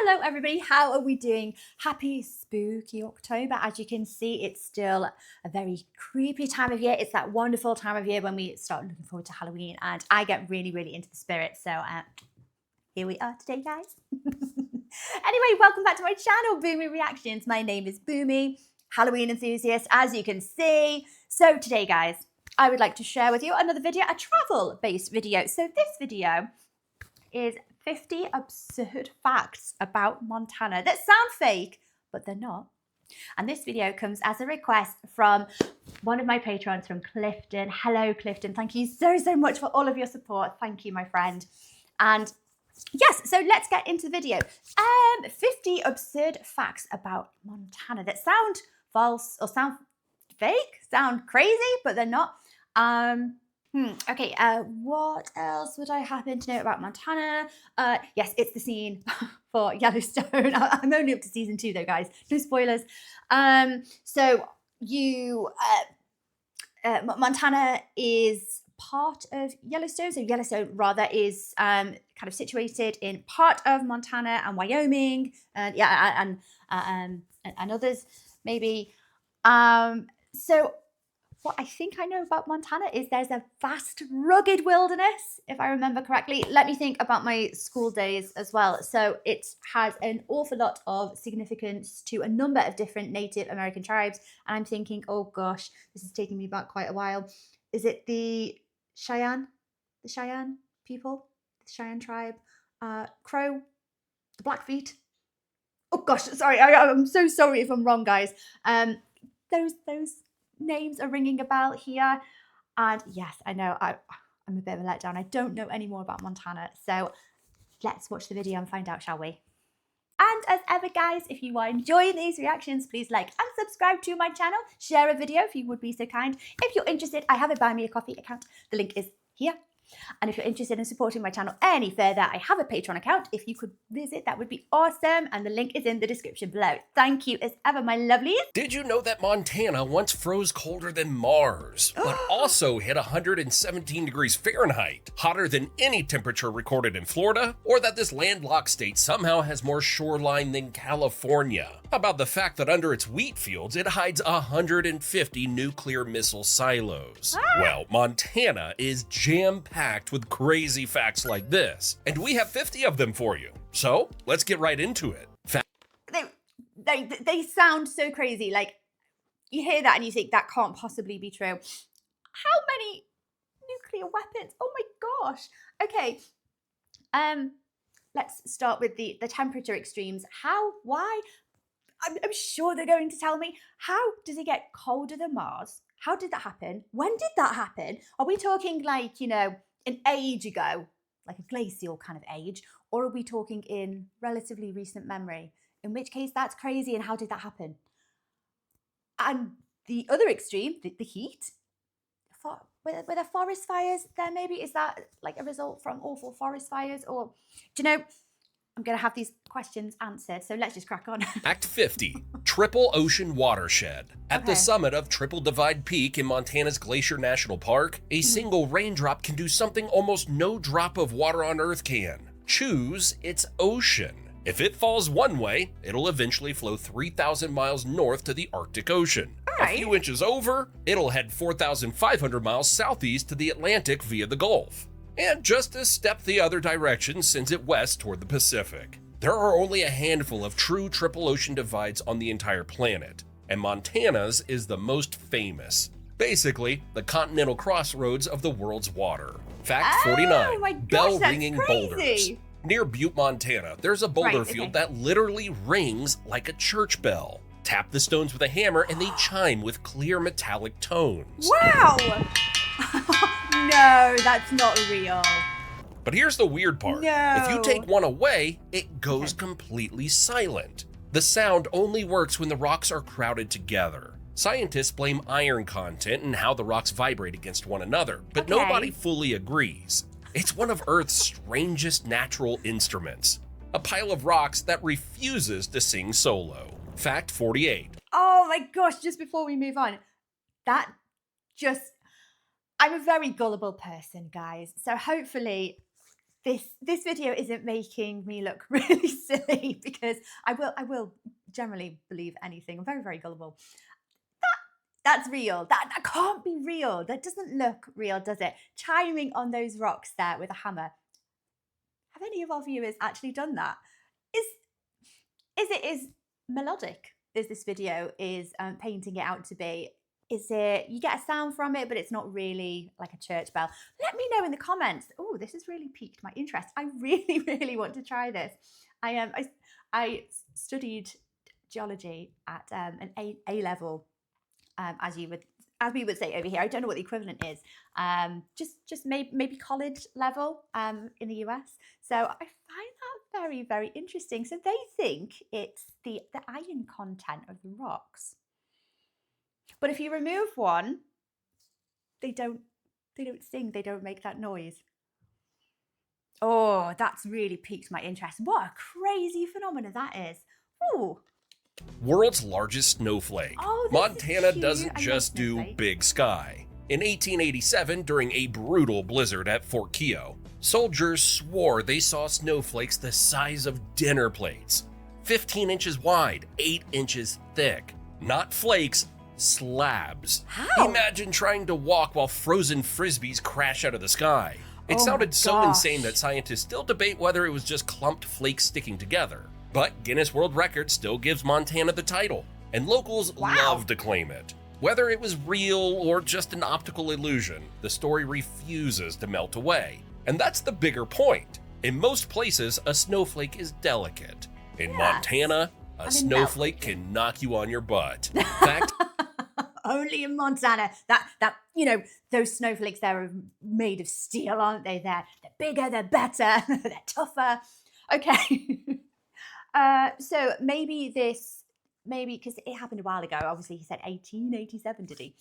Hello everybody, how are we doing? Happy spooky October. As you can see, it's still a very creepy time of year. It's that wonderful time of year when we start looking forward to Halloween, and I get really into the spirit. So here we are today, guys. Anyway, welcome back to my channel, Boomy Reactions. My name is Boomy, Halloween enthusiast, as you can see. So today, guys, I would like to share with you another video, a travel-based video. So this video is 50 absurd facts about Montana that sound fake, but they're not. And this video comes as a request from one of my patrons, from Clifton. Hello, Clifton. Thank you so much for all of your support. Thank you, my friend. And yes, so let's get into the video. 50 absurd facts about Montana that sound false or sound fake, sound crazy, but they're not. Okay, what else would I happen to know about Montana? Yes, it's the scene for Yellowstone. I'm only up to season 2 though, guys. No spoilers. Montana is part of Yellowstone. So Yellowstone rather is kind of situated in part of Montana and Wyoming, and others maybe. So what I think I know about Montana is there's a vast, rugged wilderness, if I remember correctly. Let me think about my school days as well. So it has an awful lot of significance to a number of different Native American tribes. And I'm thinking, oh gosh, this is taking me back quite a while. Is it the Cheyenne? The Cheyenne people? The Cheyenne tribe? Crow? The Blackfeet? Oh gosh, sorry, I'm so sorry if I'm wrong, guys. Those names are ringing a bell here, and yes, I know I'm a bit of a letdown. I don't know any more about Montana, so let's watch the video and find out, shall we? And as ever, guys, if you are enjoying these reactions, please like and subscribe to my channel. Share a video if you would be so kind. If you're interested, I have a Buy Me a Coffee account. The link is here. And if you're interested in supporting my channel any further, I have a Patreon account. If you could visit, that would be awesome. And the link is in the description below. Thank you as ever, my lovelies. Did you know that Montana once froze colder than Mars, but also hit 117 degrees Fahrenheit, hotter than any temperature recorded in Florida? Or that this landlocked state somehow has more shoreline than California? How about the fact that under its wheat fields, it hides 150 nuclear missile silos? Well, Montana is jam-packed with crazy facts like this, and we have 50 of them for you. So let's get right into it. They sound so crazy. Like, you hear that and you think that can't possibly be true. How many nuclear weapons? Oh my gosh. Okay. Let's start with the temperature extremes. Why? I'm sure they're going to tell me. How does it get colder than Mars? How did that happen? When did that happen? Are we talking like, you know, an age ago, like a glacial kind of age, or are we talking in relatively recent memory? In which case, that's crazy, and how did that happen? And the other extreme, the heat, were there forest fires there maybe? Is that like a result from awful forest fires? Or, do you know, I'm going to have these questions answered, so let's just crack on. Fact 50, Triple Ocean Watershed. At the summit of Triple Divide Peak in Montana's Glacier National Park, a single raindrop can do something almost no drop of water on Earth can. Choose its ocean. If it falls one way, it'll eventually flow 3,000 miles north to the Arctic Ocean. A few inches over, it'll head 4,500 miles southeast to the Atlantic via the Gulf. And just a step the other direction sends it west toward the Pacific. There are only a handful of true triple ocean divides on the entire planet, and Montana's is the most famous. Basically, the continental crossroads of the world's water. Fact 49, bell-ringing boulders. Near Butte, Montana, there's a boulder field that literally rings like a church bell. Tap the stones with a hammer and they chime with clear metallic tones. Wow! No, that's not real. But here's the weird part. No. If you take one away, it goes completely silent. The sound only works when the rocks are crowded together. Scientists blame iron content and how the rocks vibrate against one another, but nobody fully agrees. It's one of Earth's strangest natural instruments, a pile of rocks that refuses to sing solo. Fact 48. Oh my gosh, just before we move on, I'm a very gullible person, guys. So hopefully this video isn't making me look really silly, because I will generally believe anything. I'm very, very gullible. That's real. That can't be real. That doesn't look real, does it? Chiming on those rocks there with a hammer. Have any of our viewers actually done that? Is it as melodic as this video is painting it out to be? Is it, you get a sound from it, but it's not really like a church bell? Let me know in the comments. Oh, this has really piqued my interest. I really, really want to try this. I studied geology at an A level, as we would say over here. I don't know what the equivalent is. Just maybe college level in the US. So I find that very, very interesting. So they think it's the iron content of the rocks. But if you remove one, they don't sing, they don't make that noise. Oh, that's really piqued my interest. What a crazy phenomenon that is. Ooh. World's largest snowflake. Oh, Montana doesn't just do big sky. In 1887, during a brutal blizzard at Fort Keogh, soldiers swore they saw snowflakes the size of dinner plates, 15 inches wide, 8 inches thick. Not flakes, slabs. How? Imagine trying to walk while frozen frisbees crash out of the sky. It Oh sounded my so gosh. insane that scientists still debate whether it was just clumped flakes sticking together. But Guinness World Records still gives Montana the title, and locals Wow. love to claim it. Whether it was real or just an optical illusion, the story refuses to melt away. And that's the bigger point. In most places, a snowflake is delicate. In Yes. Montana, a And it snowflake melts. can knock you on your butt. In fact, Only in Montana. That those snowflakes there are made of steel, aren't they? They're bigger, they're better, they're tougher. Okay. So maybe because it happened a while ago. Obviously, he said 1887, did he?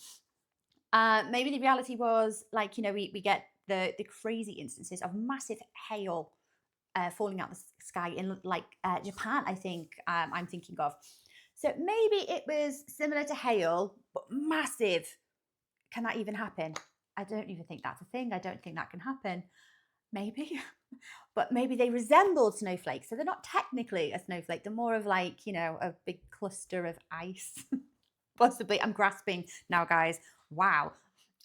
Maybe the reality was like, we get the crazy instances of massive hail falling out the sky in like Japan, I think I'm thinking of. So maybe it was similar to hail, but massive. Can that even happen? I don't even think that's a thing. I don't think that can happen. Maybe. But maybe they resemble snowflakes. So they're not technically a snowflake. They're more of like, a big cluster of ice. Possibly. I'm grasping now, guys. Wow.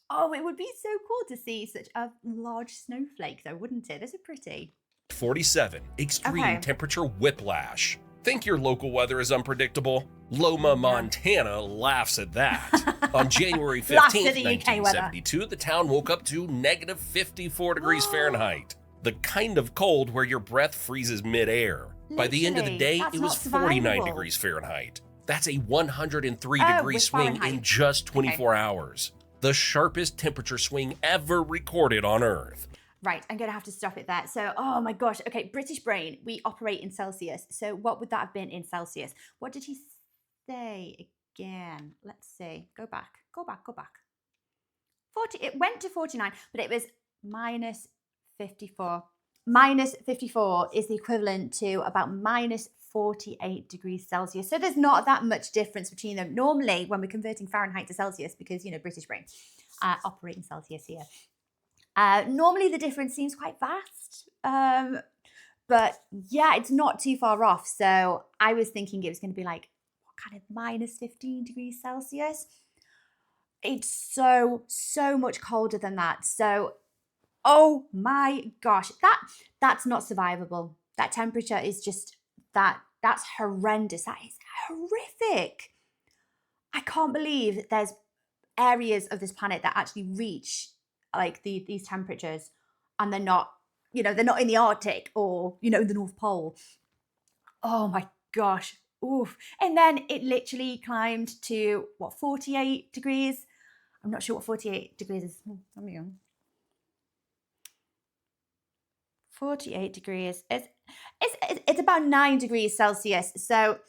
Oh, it would be so cool to see such a large snowflake, though, wouldn't it? Those are pretty. 47, extreme Okay. temperature whiplash. Think your local weather is unpredictable? Loma, Montana laughs at that. On January Laughs 15th, at the UK weather. 1972, the town woke up to negative 54 degrees Fahrenheit. The kind of cold where your breath freezes midair. By the end of the Literally, day, that's it was not 49 survivable. degrees Fahrenheit. That's a 103 Oh, degree with swing in Fahrenheit. just 24 hours. The sharpest temperature swing ever recorded on Earth. Right, I'm going to have to stop it there. So, oh my gosh. Okay, British brain, we operate in Celsius. So what would that have been in Celsius? What did he say again? Let's see. Go back. 40. It went to 49, but it was minus 54. Minus 54 is the equivalent to about minus 48 degrees Celsius. So there's not that much difference between them. Normally, when we're converting Fahrenheit to Celsius, because, British brain operate in Celsius here. Normally the difference seems quite vast, but yeah, it's not too far off. So I was thinking it was going to be like, what kind of minus 15 degrees Celsius? It's so much colder than that. So, oh my gosh, that's not survivable. That temperature is just, that's horrendous. That is horrific. I can't believe that there's areas of this planet that actually reach like these temperatures, and they're not in the Arctic or the North Pole. Oh my gosh. Oof. And then it literally climbed to 48 degrees. I'm not sure what 48 degrees is. 48 degrees. It's about 9 degrees Celsius. So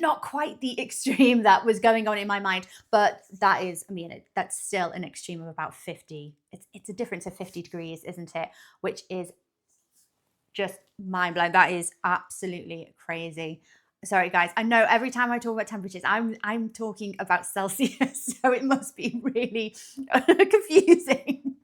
not quite the extreme that was going on in my mind, but that is, that's still an extreme of about 50. It's a difference of 50 degrees, isn't it? Which is just mind blowing. That is absolutely crazy. Sorry, guys. I know every time I talk about temperatures, I'm talking about Celsius, so it must be really confusing.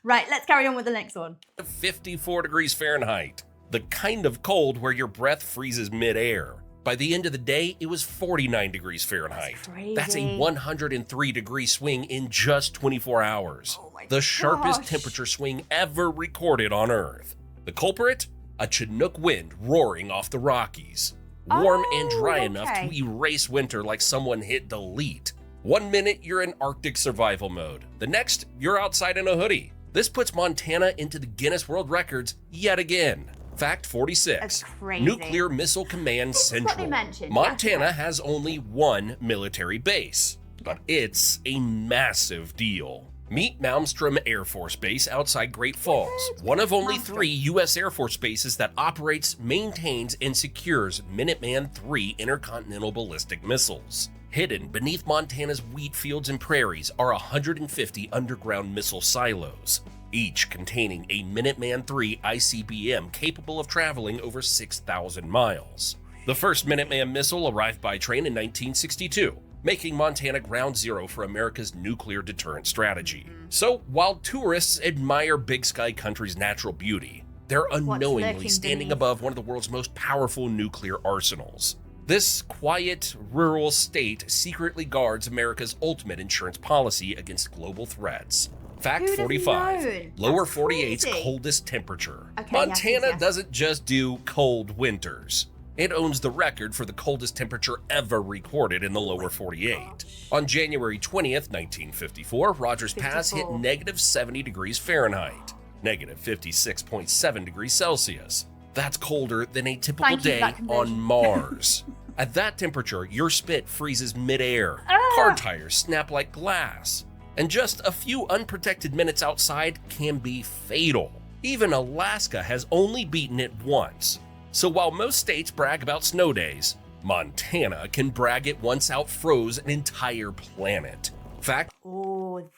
Right, let's carry on with the next one. 54 degrees Fahrenheit. The kind of cold where your breath freezes midair. By the end of the day, it was 49 degrees Fahrenheit. That's a 103 degree swing in just 24 hours. Oh my the sharpest gosh. temperature swing ever recorded on Earth. The culprit? A Chinook wind roaring off the Rockies. Warm and dry enough to erase winter like someone hit delete. 1 minute, you're in Arctic survival mode. The next, you're outside in a hoodie. This puts Montana into the Guinness World Records yet again. Fact 46. That's crazy. Nuclear Missile Command Central. What they mentioned. Montana has only one military base, but it's a massive deal. Meet Malmstrom Air Force Base outside Great Falls, one of only 3 U.S. Air Force bases that operates, maintains, and secures Minuteman III intercontinental ballistic missiles. Hidden beneath Montana's wheat fields and prairies are 150 underground missile silos, each containing a Minuteman III ICBM capable of traveling over 6,000 miles. The first Minuteman missile arrived by train in 1962, making Montana ground zero for America's nuclear deterrent strategy. So, while tourists admire Big Sky Country's natural beauty, they're unknowingly standing above one of the world's most powerful nuclear arsenals. This quiet, rural state secretly guards America's ultimate insurance policy against global threats. Fact 45. Lower 48's coldest temperature. Montana doesn't just do cold winters. It owns the record for the coldest temperature ever recorded in the lower 48. On January 20th, 1954, Rogers Pass hit negative 70 degrees Fahrenheit, negative 56.7 degrees Celsius. That's colder than a typical day on Mars. At that temperature, your spit freezes midair, car tires snap like glass, and just a few unprotected minutes outside can be fatal. Even Alaska has only beaten it once. So while most states brag about snow days, Montana can brag it once outfroze an entire planet. Fact. Oh,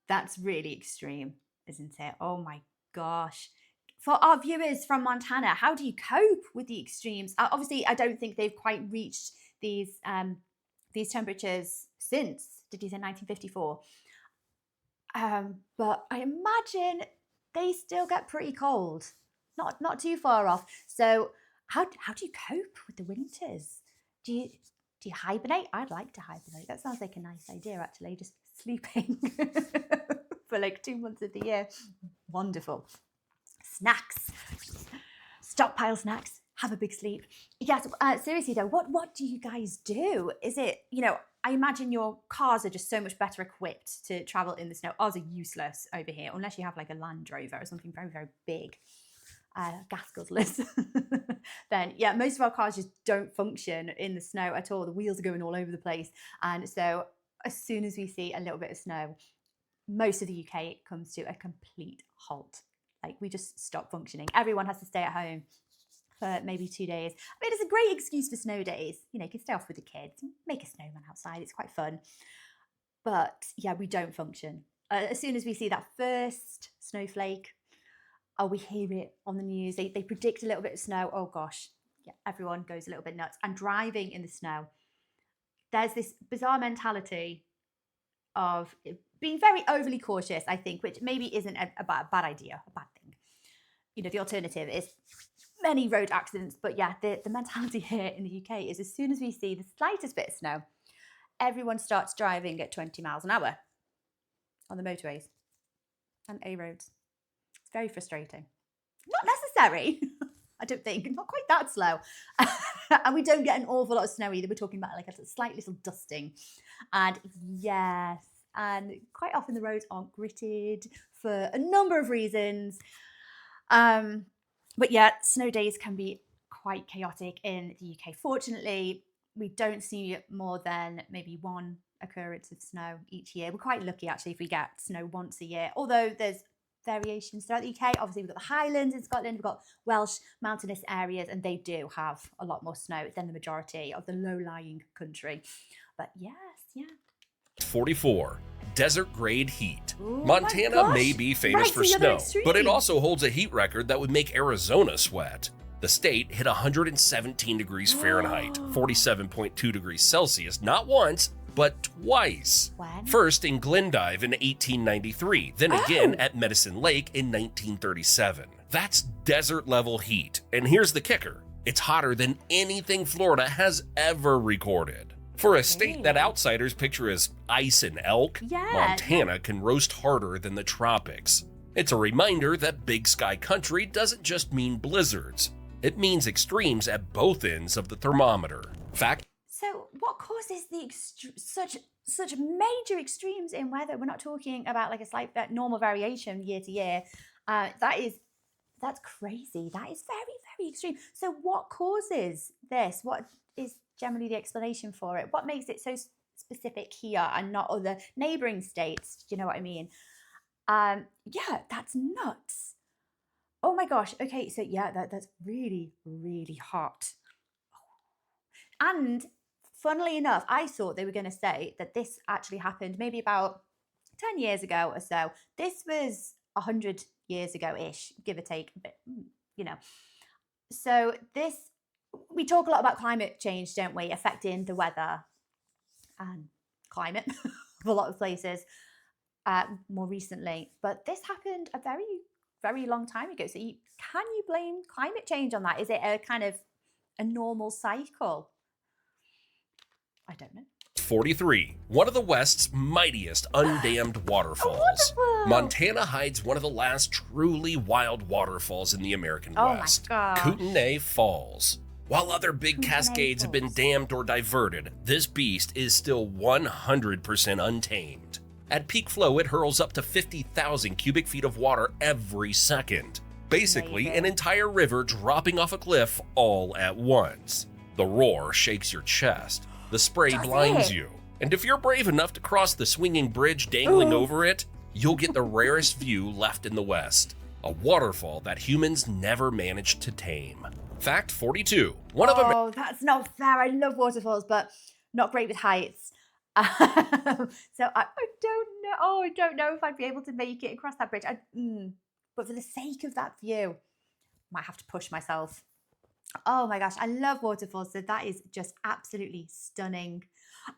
that's really extreme, isn't it? Oh my gosh. For our viewers from Montana, how do you cope with the extremes? Obviously, I don't think they've quite reached these temperatures since, did you say 1954? But I imagine they still get pretty cold. Not too far off. So how do you cope with the winters? Do you hibernate? I'd like to hibernate. That sounds like a nice idea, actually. Just sleeping for like 2 months of the year. Wonderful. Snacks. Stockpile snacks. Have a big sleep. Yes, seriously though, what do you guys do? Is it, I imagine your cars are just so much better equipped to travel in the snow. Ours are useless over here, unless you have like a Land Rover or something very, very big. Gas guzzlers. Then yeah, most of our cars just don't function in the snow at all. The wheels are going all over the place, and so as soon as we see a little bit of snow, most of the UK comes to a complete halt. Like, we just stop functioning. Everyone has to stay at home for maybe 2 days. I mean, it's a great excuse for snow days. You can stay off with the kids, make a snowman outside. It's quite fun. But yeah, we don't function. As soon as we see that first snowflake, we hear it on the news. They predict a little bit of snow. Oh gosh, yeah, everyone goes a little bit nuts. And driving in the snow, there's this bizarre mentality of being very overly cautious, I think, which maybe isn't a bad idea, a bad thing. The alternative is many road accidents. But yeah, the mentality here in the UK is as soon as we see the slightest bit of snow, everyone starts driving at 20 miles an hour on the motorways and A roads. It's very frustrating. Not necessary, I don't think. Not quite that slow. And we don't get an awful lot of snow either. We're talking about like a slight little dusting. And yes, and quite often the roads aren't gritted for a number of reasons. But yeah, snow days can be quite chaotic in the UK. Fortunately, we don't see more than maybe one occurrence of snow each year. We're quite lucky actually if we get snow once a year, although there's variations throughout the UK. Obviously, we've got the Highlands in Scotland, we've got Welsh mountainous areas, and they do have a lot more snow than the majority of the low-lying country. But yes, yeah. 44. Desert grade heat. Ooh, Montana may be famous for snow, but it also holds a heat record that would make Arizona sweat. The state hit 117 degrees Fahrenheit, 47.2 degrees Celsius, not once, but twice. When? First in Glendive in 1893, then again at Medicine Lake in 1937. That's desert-level heat, and here's the kicker. It's hotter than anything Florida has ever recorded. For a state that outsiders picture as ice and elk, Montana can roast harder than the tropics. It's a reminder that big sky country doesn't just mean blizzards. It means extremes at both ends of the thermometer. So what causes the such major extremes in weather? We're not talking about like a slight normal variation year to year. That's crazy. That is very, very extreme. So what causes this? What is generally the explanation for it? What makes it so specific here and not other neighboring states? Do you know what I mean? Yeah, that's nuts. Oh my gosh. Okay, so yeah, that's really, really hot. And funnily enough, I thought they were going to say that this actually happened maybe about 10 years ago or so. This was 100 years ago-ish, give or take, but you know. So we talk a lot about climate change, don't we, affecting the weather and climate of a lot of places more recently. But this happened a very, very long time ago. So can you blame climate change on that? Is it a kind of a normal cycle? I don't know. 43. One of the West's mightiest undammed waterfalls. Montana hides one of the last truly wild waterfalls in the American West. Kootenai Falls. While other big cascades have been dammed or diverted, this beast is still 100% untamed. At peak flow, it hurls up to 50,000 cubic feet of water every second. Basically, an entire river dropping off a cliff all at once. The roar shakes your chest. The spray blinds you. And if you're brave enough to cross the swinging bridge dangling over it, you'll get the rarest view left in the West. A waterfall that humans never managed to tame. Fact 42. That's not fair. I love waterfalls, but not great with heights. So I don't know. Oh, I don't know if I'd be able to make it across that bridge. But for the sake of that view, I might have to push myself. Oh my gosh, I love waterfalls. So that is just absolutely stunning.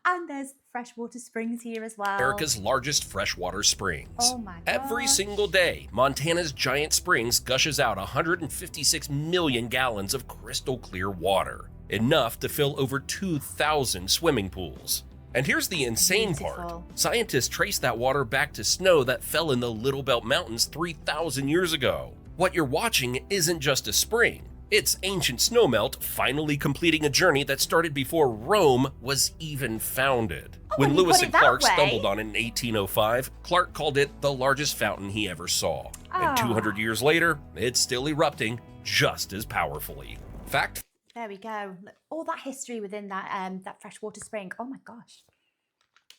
And there's freshwater springs here as well. America's largest freshwater springs. Oh my gosh. Every single day, Montana's giant springs gushes out 156 million gallons of crystal clear water, enough to fill over 2,000 swimming pools. And here's the insane part. Scientists trace that water back to snow that fell in the Little Belt Mountains 3,000 years ago. What you're watching isn't just a spring. It's ancient snowmelt finally completing a journey that started before Rome was even founded. When Lewis and Clark stumbled on it in 1805, Clark called it the largest fountain he ever saw. And 200 years later, it's still erupting just as powerfully. Fact. There we go. All that history within that freshwater spring. Oh my gosh.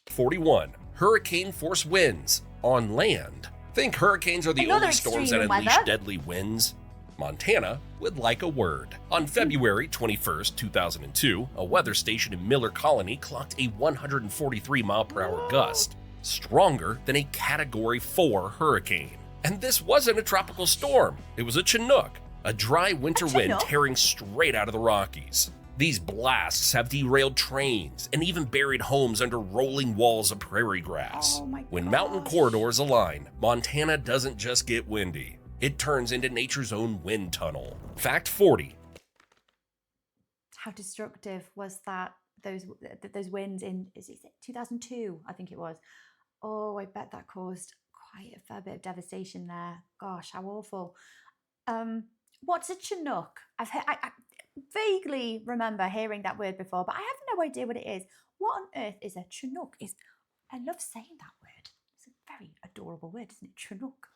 41. Hurricane force winds on land. Think hurricanes are the only storms that unleash deadly winds? Montana would like a word. On February 21st, 2002, a weather station in Miller Colony clocked a 143-mile-per-hour gust, stronger than a Category 4 hurricane. And this wasn't a tropical storm. It was a Chinook, a dry winter wind tearing straight out of the Rockies. These blasts have derailed trains and even buried homes under rolling walls of prairie grass. When mountain corridors align, Montana doesn't just get windy. It turns into nature's own wind tunnel. Fact 40. How destructive was that? Those winds in, is it 2002? I think it was. Oh, I bet that caused quite a fair bit of devastation there. Gosh, how awful. What's a Chinook? I vaguely remember hearing that word before, but I have no idea what it is. What on earth is a Chinook? I love saying that word. It's a very adorable word, isn't it? Chinook.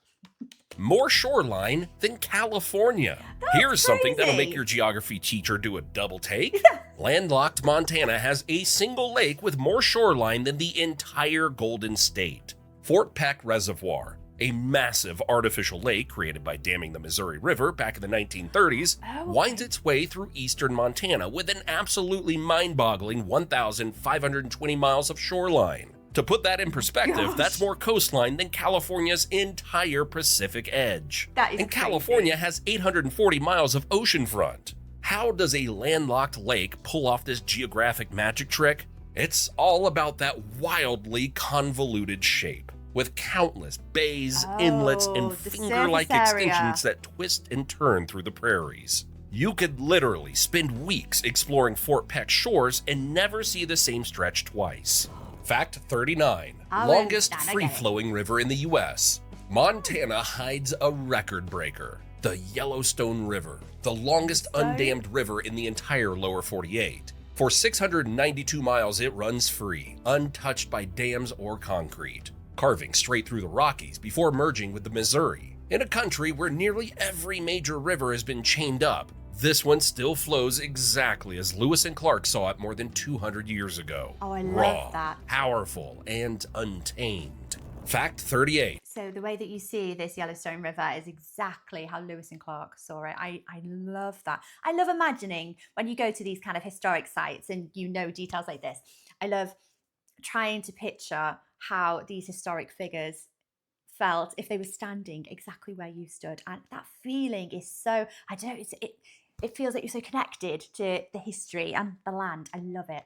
More shoreline than California. Here's something that'll make your geography teacher do a double take. Landlocked Montana has a single lake with more shoreline than the entire Golden State. Fort Peck Reservoir, a massive artificial lake created by damming the Missouri River back in the 1930s, winds its way through eastern Montana with an absolutely mind-boggling 1,520 miles of shoreline. To put that in perspective, that's more coastline than California's entire Pacific edge. And California has 840 miles of oceanfront. How does a landlocked lake pull off this geographic magic trick? It's all about that wildly convoluted shape, with countless bays, inlets, and the finger-like surface area. extensions that twist and turn through the prairies. You could literally spend weeks exploring Fort Peck's shores and never see the same stretch twice. Fact 39, longest free-flowing river in the US. Montana hides a record breaker, the Yellowstone River, the longest undammed river in the entire lower 48. For 692 miles, it runs free, untouched by dams or concrete, carving straight through the Rockies before merging with the Missouri. In a country where nearly every major river has been chained up, this one still flows exactly as Lewis and Clark saw it more than 200 years ago. Oh, I Raw, love that. powerful, and untamed. Fact 38. So the way that you see this Yellowstone River is exactly how Lewis and Clark saw it. I love that. I love imagining when you go to these kind of historic sites and you know details like this. I love trying to picture how these historic figures felt if they were standing exactly where you stood. And that feeling is so, I don't know, it feels like you're so connected to the history and the land. I love it.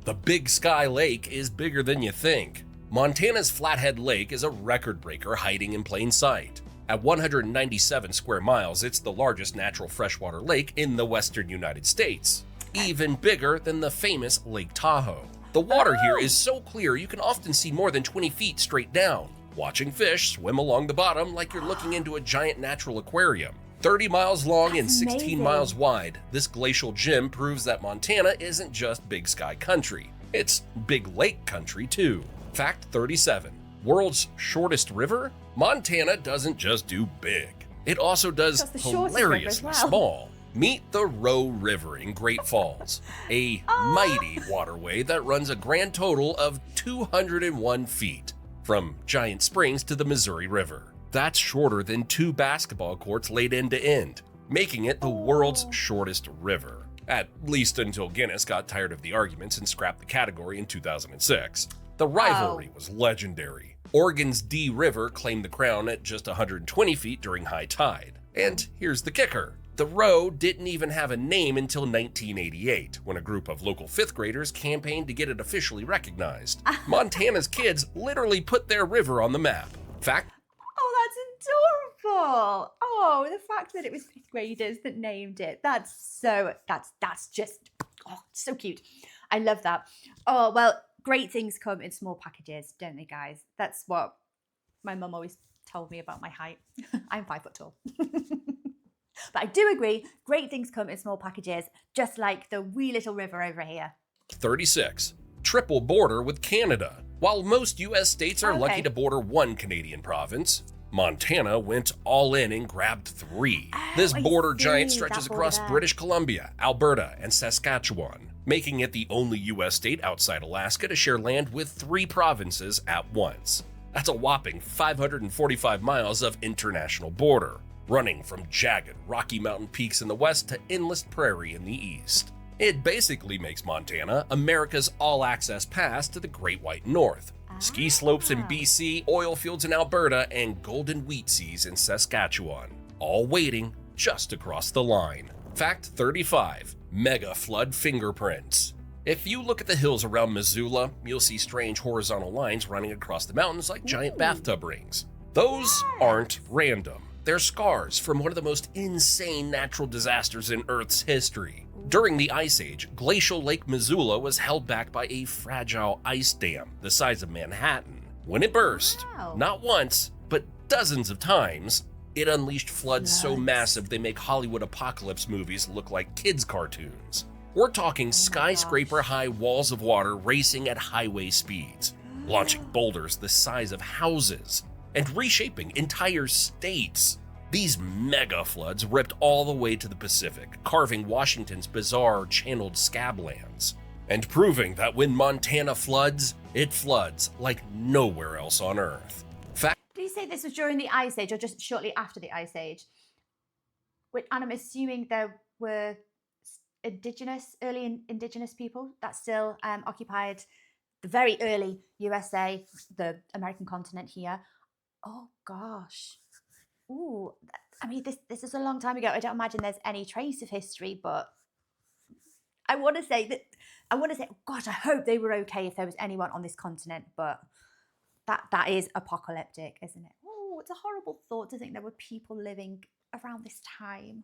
The Big Sky Lake is bigger than you think. Montana's Flathead Lake is a record breaker hiding in plain sight. At 197 square miles, it's the largest natural freshwater lake in the western United States, even bigger than the famous Lake Tahoe. The water here is so clear you can often see more than 20 feet straight down, watching fish swim along the bottom like you're looking into a giant natural aquarium. 30 miles long and 16 miles wide, this glacial gem proves that Montana isn't just big sky country, it's big lake country too. Fact 37, world's shortest river? Montana doesn't just do big, it also does hilariously small. Meet the Roe River in Great Falls, a mighty waterway that runs a grand total of 201 feet, from Giant Springs to the Missouri River. That's shorter than 2 basketball courts laid end to end, making it the world's shortest river. At least until Guinness got tired of the arguments and scrapped the category in 2006. The rivalry was legendary. Oregon's Dee River claimed the crown at just 120 feet during high tide. And here's the kicker. The Roe didn't even have a name until 1988, when a group of local 5th graders campaigned to get it officially recognized. Montana's kids literally put their river on the map. Fact. Oh, that's adorable. Oh, the fact that it was 5th graders that named it. That's just, oh, so cute. I love that. Oh, well, great things come in small packages, don't they, guys? That's what my mum always told me about my height. I'm 5 foot tall. But I do agree, great things come in small packages, just like the wee little river over here. 36. Triple border with Canada. While most US states are lucky to border 1 Canadian province, Montana went all in and grabbed 3. This border giant stretches across British Columbia, Alberta, and Saskatchewan, making it the only US state outside Alaska to share land with 3 provinces at once. That's a whopping 545 miles of international border, running from jagged Rocky Mountain peaks in the west to endless prairie in the east. It basically makes Montana America's all-access pass to the Great White North. Ski slopes in BC, oil fields in Alberta, and golden wheat seas in Saskatchewan, all waiting just across the line. Fact 35, mega flood fingerprints. If you look at the hills around Missoula, you'll see strange horizontal lines running across the mountains like giant bathtub rings. Those aren't random. They're scars from one of the most insane natural disasters in Earth's history. During the Ice Age, glacial Lake Missoula was held back by a fragile ice dam the size of Manhattan. When it burst, not once, but dozens of times, it unleashed floods so massive they make Hollywood apocalypse movies look like kids' cartoons. We're talking skyscraper-high walls of water racing at highway speeds, launching boulders the size of houses, and reshaping entire states. These mega floods ripped all the way to the Pacific, carving Washington's bizarre channeled scablands, and proving that when Montana floods, it floods like nowhere else on Earth. Did you say this was during the Ice Age or just shortly after the Ice Age? And I'm assuming there were early indigenous people that still occupied the very early USA, the American continent here. Oh gosh. Ooh, I mean, this is a long time ago. I don't imagine there's any trace of history, but I want to say, gosh, I hope they were okay if there was anyone on this continent, but that is apocalyptic, isn't it? Oh, it's a horrible thought to think there were people living around this time.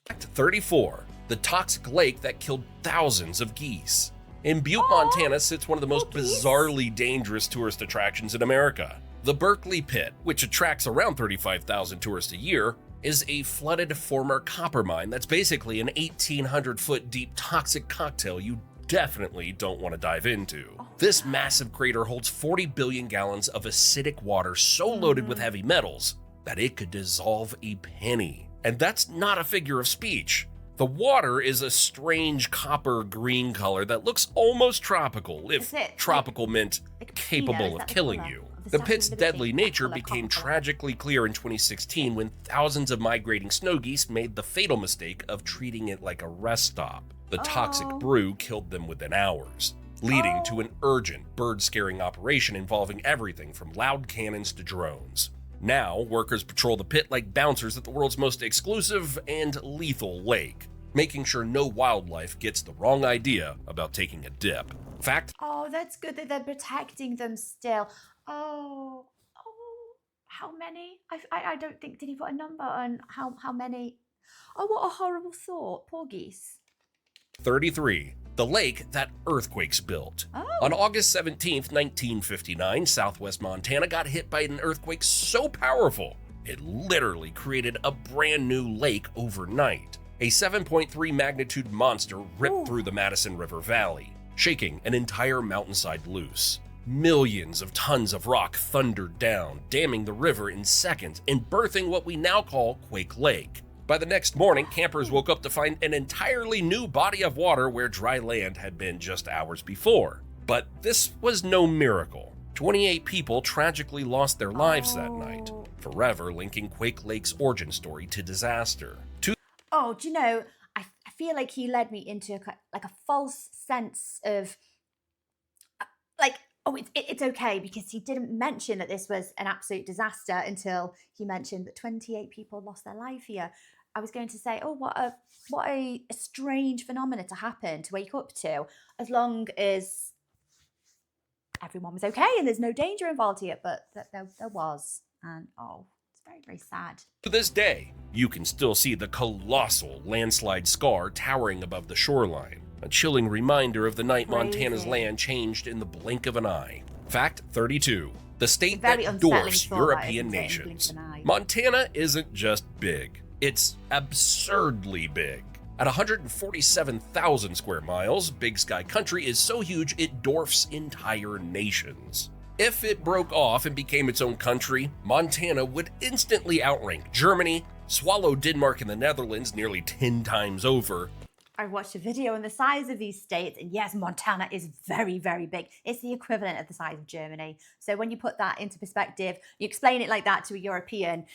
Fact 34. The toxic lake that killed thousands of geese. In Butte, Montana sits one of the most bizarrely dangerous tourist attractions in America. The Berkeley Pit, which attracts around 35,000 tourists a year, is a flooded former copper mine that's basically an 1,800-foot deep toxic cocktail you definitely don't want to dive into. This massive crater holds 40 billion gallons of acidic water so loaded with heavy metals that it could dissolve a penny. And that's not a figure of speech. The water is a strange copper green color that looks almost tropical, if tropical meant capable of killing you. The pit's deadly nature became tragically clear in 2016 when thousands of migrating snow geese made the fatal mistake of treating it like a rest stop. The toxic brew killed them within hours, leading to an urgent bird-scaring operation involving everything from loud cannons to drones. Now, workers patrol the pit like bouncers at the world's most exclusive and lethal lake, making sure no wildlife gets the wrong idea about taking a dip. Fact. Oh, that's good that they're protecting them still. How many? I don't think, did he put a number on how many? Oh, what a horrible thought. Poor geese. 33. The lake that earthquakes built. On August 17th, 1959, southwest Montana got hit by an earthquake so powerful, it literally created a brand new lake overnight. A 7.3 magnitude monster ripped through the Madison River Valley, shaking an entire mountainside loose. Millions of tons of rock thundered down, damming the river in seconds and birthing what we now call Quake Lake. By the next morning, campers woke up to find an entirely new body of water where dry land had been just hours before. But this was no miracle. 28 people tragically lost their lives that night, forever linking Quake Lake's origin story to disaster. Oh, do you know, I feel like he led me into a false sense of, it's okay, because he didn't mention that this was an absolute disaster until he mentioned that 28 people lost their life here. I was going to say, oh, what a strange phenomena to happen, to wake up to, as long as everyone was okay and there's no danger involved here, but there was, and it's very, very sad. To this day, you can still see the colossal landslide scar towering above the shoreline, a chilling reminder of the night Montana's land changed in the blink of an eye. Fact 32. The state that dwarfs European nations. Montana isn't just big, it's absurdly big. At 147,000 square miles, Big Sky Country is so huge it dwarfs entire nations. If it broke off and became its own country, Montana would instantly outrank Germany, swallow Denmark and the Netherlands nearly 10 times over. I watched a video on the size of these states, and yes, Montana is very, very big. It's the equivalent of the size of Germany. So when you put that into perspective, you explain it like that to a European,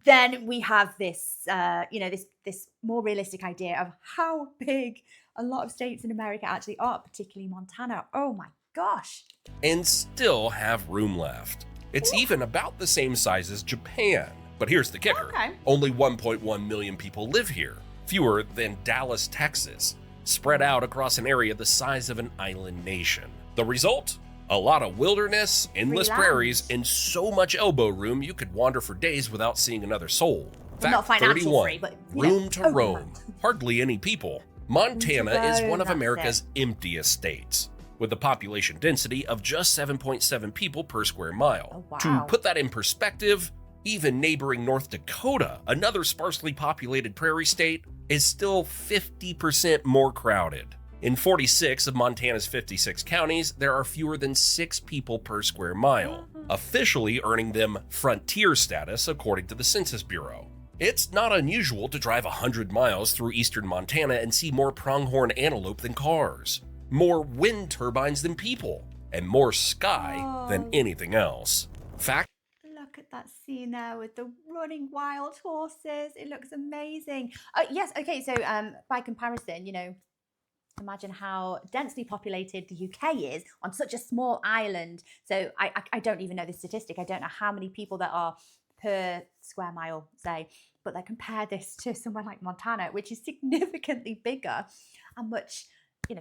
then we have this, this more realistic idea of how big a lot of states in America actually are, particularly Montana. Oh my gosh. And still have room left. It's even about the same size as Japan. But here's the kicker. Only 1.1 million people live here, fewer than Dallas, Texas, spread out across an area the size of an island nation. The result? A lot of wilderness, endless prairies, and so much elbow room you could wander for days without seeing another soul. Fact 31, room to roam. Hardly any people. Montana is one of America's emptiest states, with a population density of just 7.7 people per square mile. To put that in perspective, even neighboring North Dakota, another sparsely populated prairie state, is still 50% more crowded. In 46 of Montana's 56 counties, there are fewer than 6 people per square mile, officially earning them frontier status according to the Census Bureau. It's not unusual to drive 100 miles through eastern Montana and see more pronghorn antelope than cars, more wind turbines than people, and more sky than anything else. Fact. Look at that scene there with the running wild horses. It looks amazing. Yes, okay, so by comparison, imagine how densely populated the UK is on such a small island. So I don't even know the statistic. I don't know how many people there are per square mile, say. But they compare this to somewhere like Montana, which is significantly bigger and much,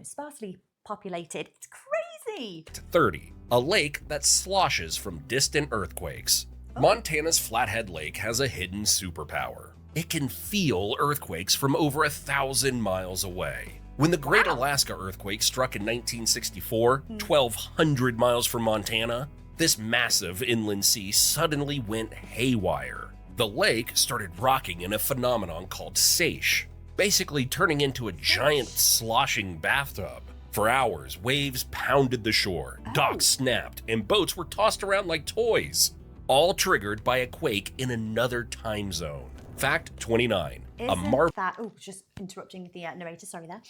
sparsely populated. It's crazy. 30. A lake that sloshes from distant earthquakes. Montana's Flathead Lake has a hidden superpower. It can feel earthquakes from over 1,000 miles away. When the Great Alaska Earthquake struck in 1964, 1,200 miles from Montana, this massive inland sea suddenly went haywire. The lake started rocking in a phenomenon called seiche, basically turning into a giant sloshing bathtub. For hours, waves pounded the shore, docks snapped, and boats were tossed around like toys, all triggered by a quake in another time zone. Fact 29. Just interrupting the narrator, sorry there.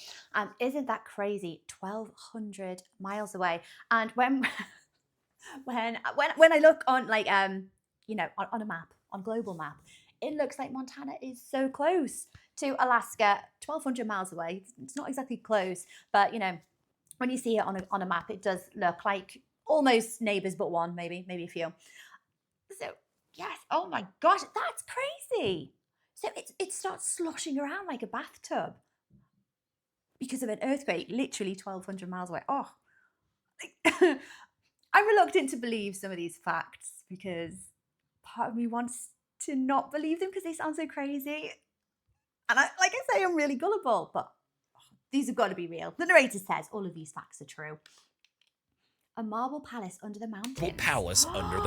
Isn't that crazy? 1,200 miles away. And when I look on on a map, on global map, it looks like Montana is so close to Alaska, 1,200 miles away. It's not exactly close, but when you see it on a map, it does look like almost neighbors, but one, maybe a few. So yes, oh my gosh, that's crazy. So it starts sloshing around like a bathtub because of an earthquake, literally 1,200 miles away. Oh, I'm reluctant to believe some of these facts because part of me wants to not believe them because they sound so crazy. And I'm really gullible, but these have got to be real. The narrator says all of these facts are true. A marble palace under the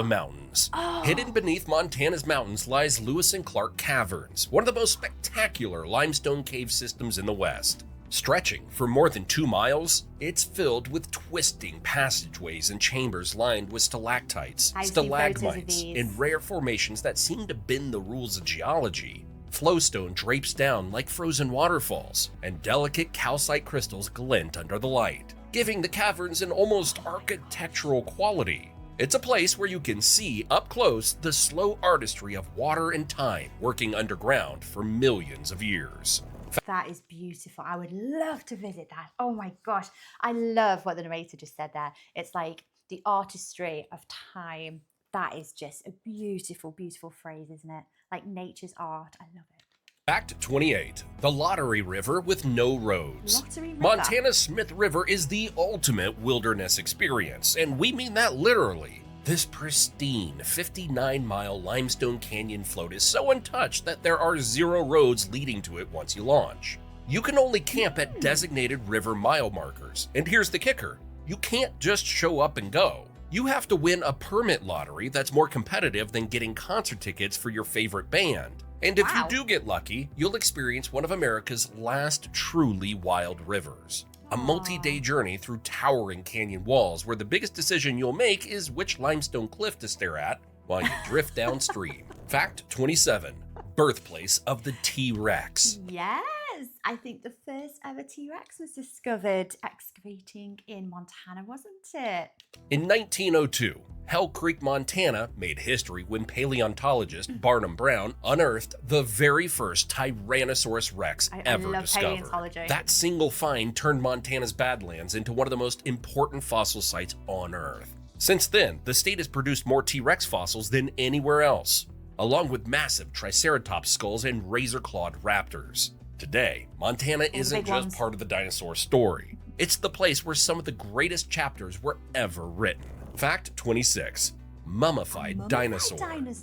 mountains. Hidden beneath Montana's mountains lies Lewis and Clark Caverns, one of the most spectacular limestone cave systems in the West. Stretching for more than 2 miles, it's filled with twisting passageways and chambers lined with stalactites, stalagmites, and rare formations that seem to bend the rules of geology. Flowstone drapes down like frozen waterfalls, and delicate calcite crystals glint under the light, giving the caverns an almost architectural quality. It's a place where you can see up close the slow artistry of water and time working underground for millions of years. That is beautiful. I would love to visit that. Oh my gosh. I love what the narrator just said there. It's like the artistry of time. That is just a beautiful, beautiful phrase, isn't it? Like nature's art. I love it. Fact 28. The Lottery River with no roads. Montana's Smith River is the ultimate wilderness experience, and we mean that literally. This pristine 59-mile limestone canyon float is so untouched that there are 0 roads leading to it once you launch. You can only camp at designated river mile markers, and here's the kicker. You can't just show up and go. You have to win a permit lottery that's more competitive than getting concert tickets for your favorite band. And if you do get lucky, you'll experience one of America's last truly wild rivers. A multi-day journey through towering canyon walls where the biggest decision you'll make is which limestone cliff to stare at while you drift downstream. Fact 27. Birthplace of the T-Rex. Yes, I think the first ever T-Rex was discovered excavating in Montana, wasn't it? In 1902, Hell Creek, Montana made history when paleontologist Barnum Brown unearthed the very first Tyrannosaurus Rex ever discovered. That single find turned Montana's Badlands into one of the most important fossil sites on Earth. Since then, the state has produced more T-Rex fossils than anywhere else, along with massive Triceratops skulls and razor-clawed raptors. Today, Montana isn't just part of the dinosaur story. It's the place where some of the greatest chapters were ever written. Fact 26. Mummified dinosaur.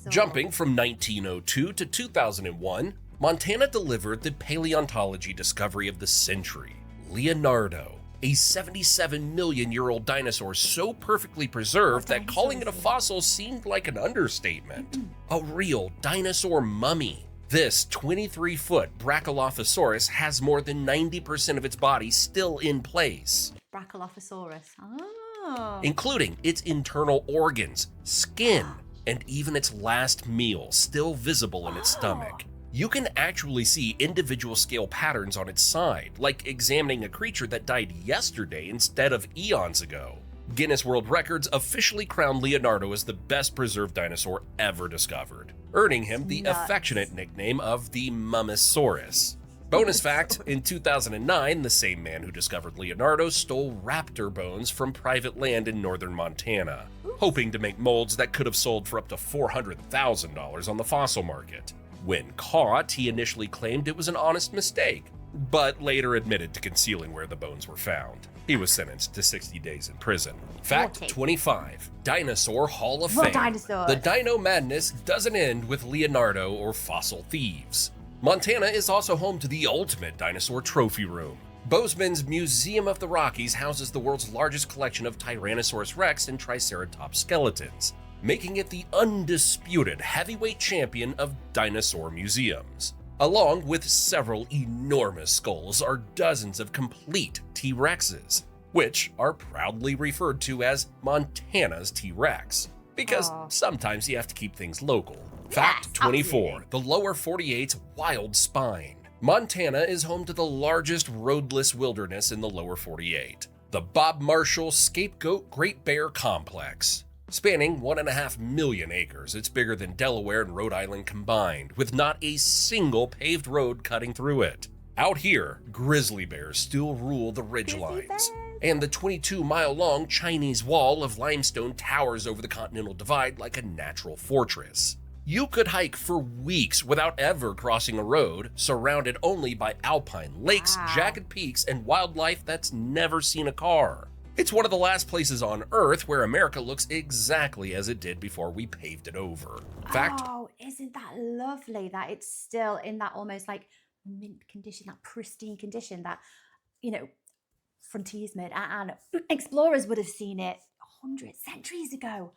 Jumping from 1902 to 2001, Montana delivered the paleontology discovery of the century, Leonardo, a 77-million-year-old dinosaur so perfectly preserved that calling it a fossil seemed like an understatement. A real dinosaur mummy. This 23-foot Brachylophosaurus has more than 90% of its body still in place. Brachylophosaurus. Including its internal organs, skin, and even its last meal still visible in its stomach. You can actually see individual scale patterns on its side, like examining a creature that died yesterday instead of eons ago. Guinness World Records officially crowned Leonardo as the best preserved dinosaur ever discovered, earning him the affectionate nickname of the Mummisaurus. Bonus fact, in 2009, the same man who discovered Leonardo stole raptor bones from private land in northern Montana. hoping to make molds that could have sold for up to $400,000 on the fossil market. When caught, he initially claimed it was an honest mistake, but later admitted to concealing where the bones were found. He was sentenced to 60 days in prison. Fact 25. Dinosaur Hall of Fame. Dinosaurs. The Dino Madness doesn't end with Leonardo or fossil thieves. Montana is also home to the ultimate dinosaur trophy room. Bozeman's Museum of the Rockies houses the world's largest collection of Tyrannosaurus rex and Triceratops skeletons, making it the undisputed heavyweight champion of dinosaur museums. Along with several enormous skulls are dozens of complete T-Rexes, which are proudly referred to as Montana's T-Rex, because sometimes you have to keep things local. Fact 24, absolutely. The lower 48's wild spine. Montana is home to the largest roadless wilderness in the lower 48, the Bob Marshall Scapegoat Great Bear Complex. Spanning 1.5 million acres, it's bigger than Delaware and Rhode Island combined, with not a single paved road cutting through it. Out here, grizzly bears still rule the ridgelines, and the 22-mile-long Chinese wall of limestone towers over the Continental Divide like a natural fortress. You could hike for weeks without ever crossing a road, surrounded only by alpine lakes, jagged peaks, and wildlife that's never seen a car. It's one of the last places on Earth where America looks exactly as it did before we paved it over. Fact. Oh, isn't that lovely that it's still in that almost like mint condition, that pristine condition that, you know, frontiersmen and explorers would have seen it hundreds, centuries ago.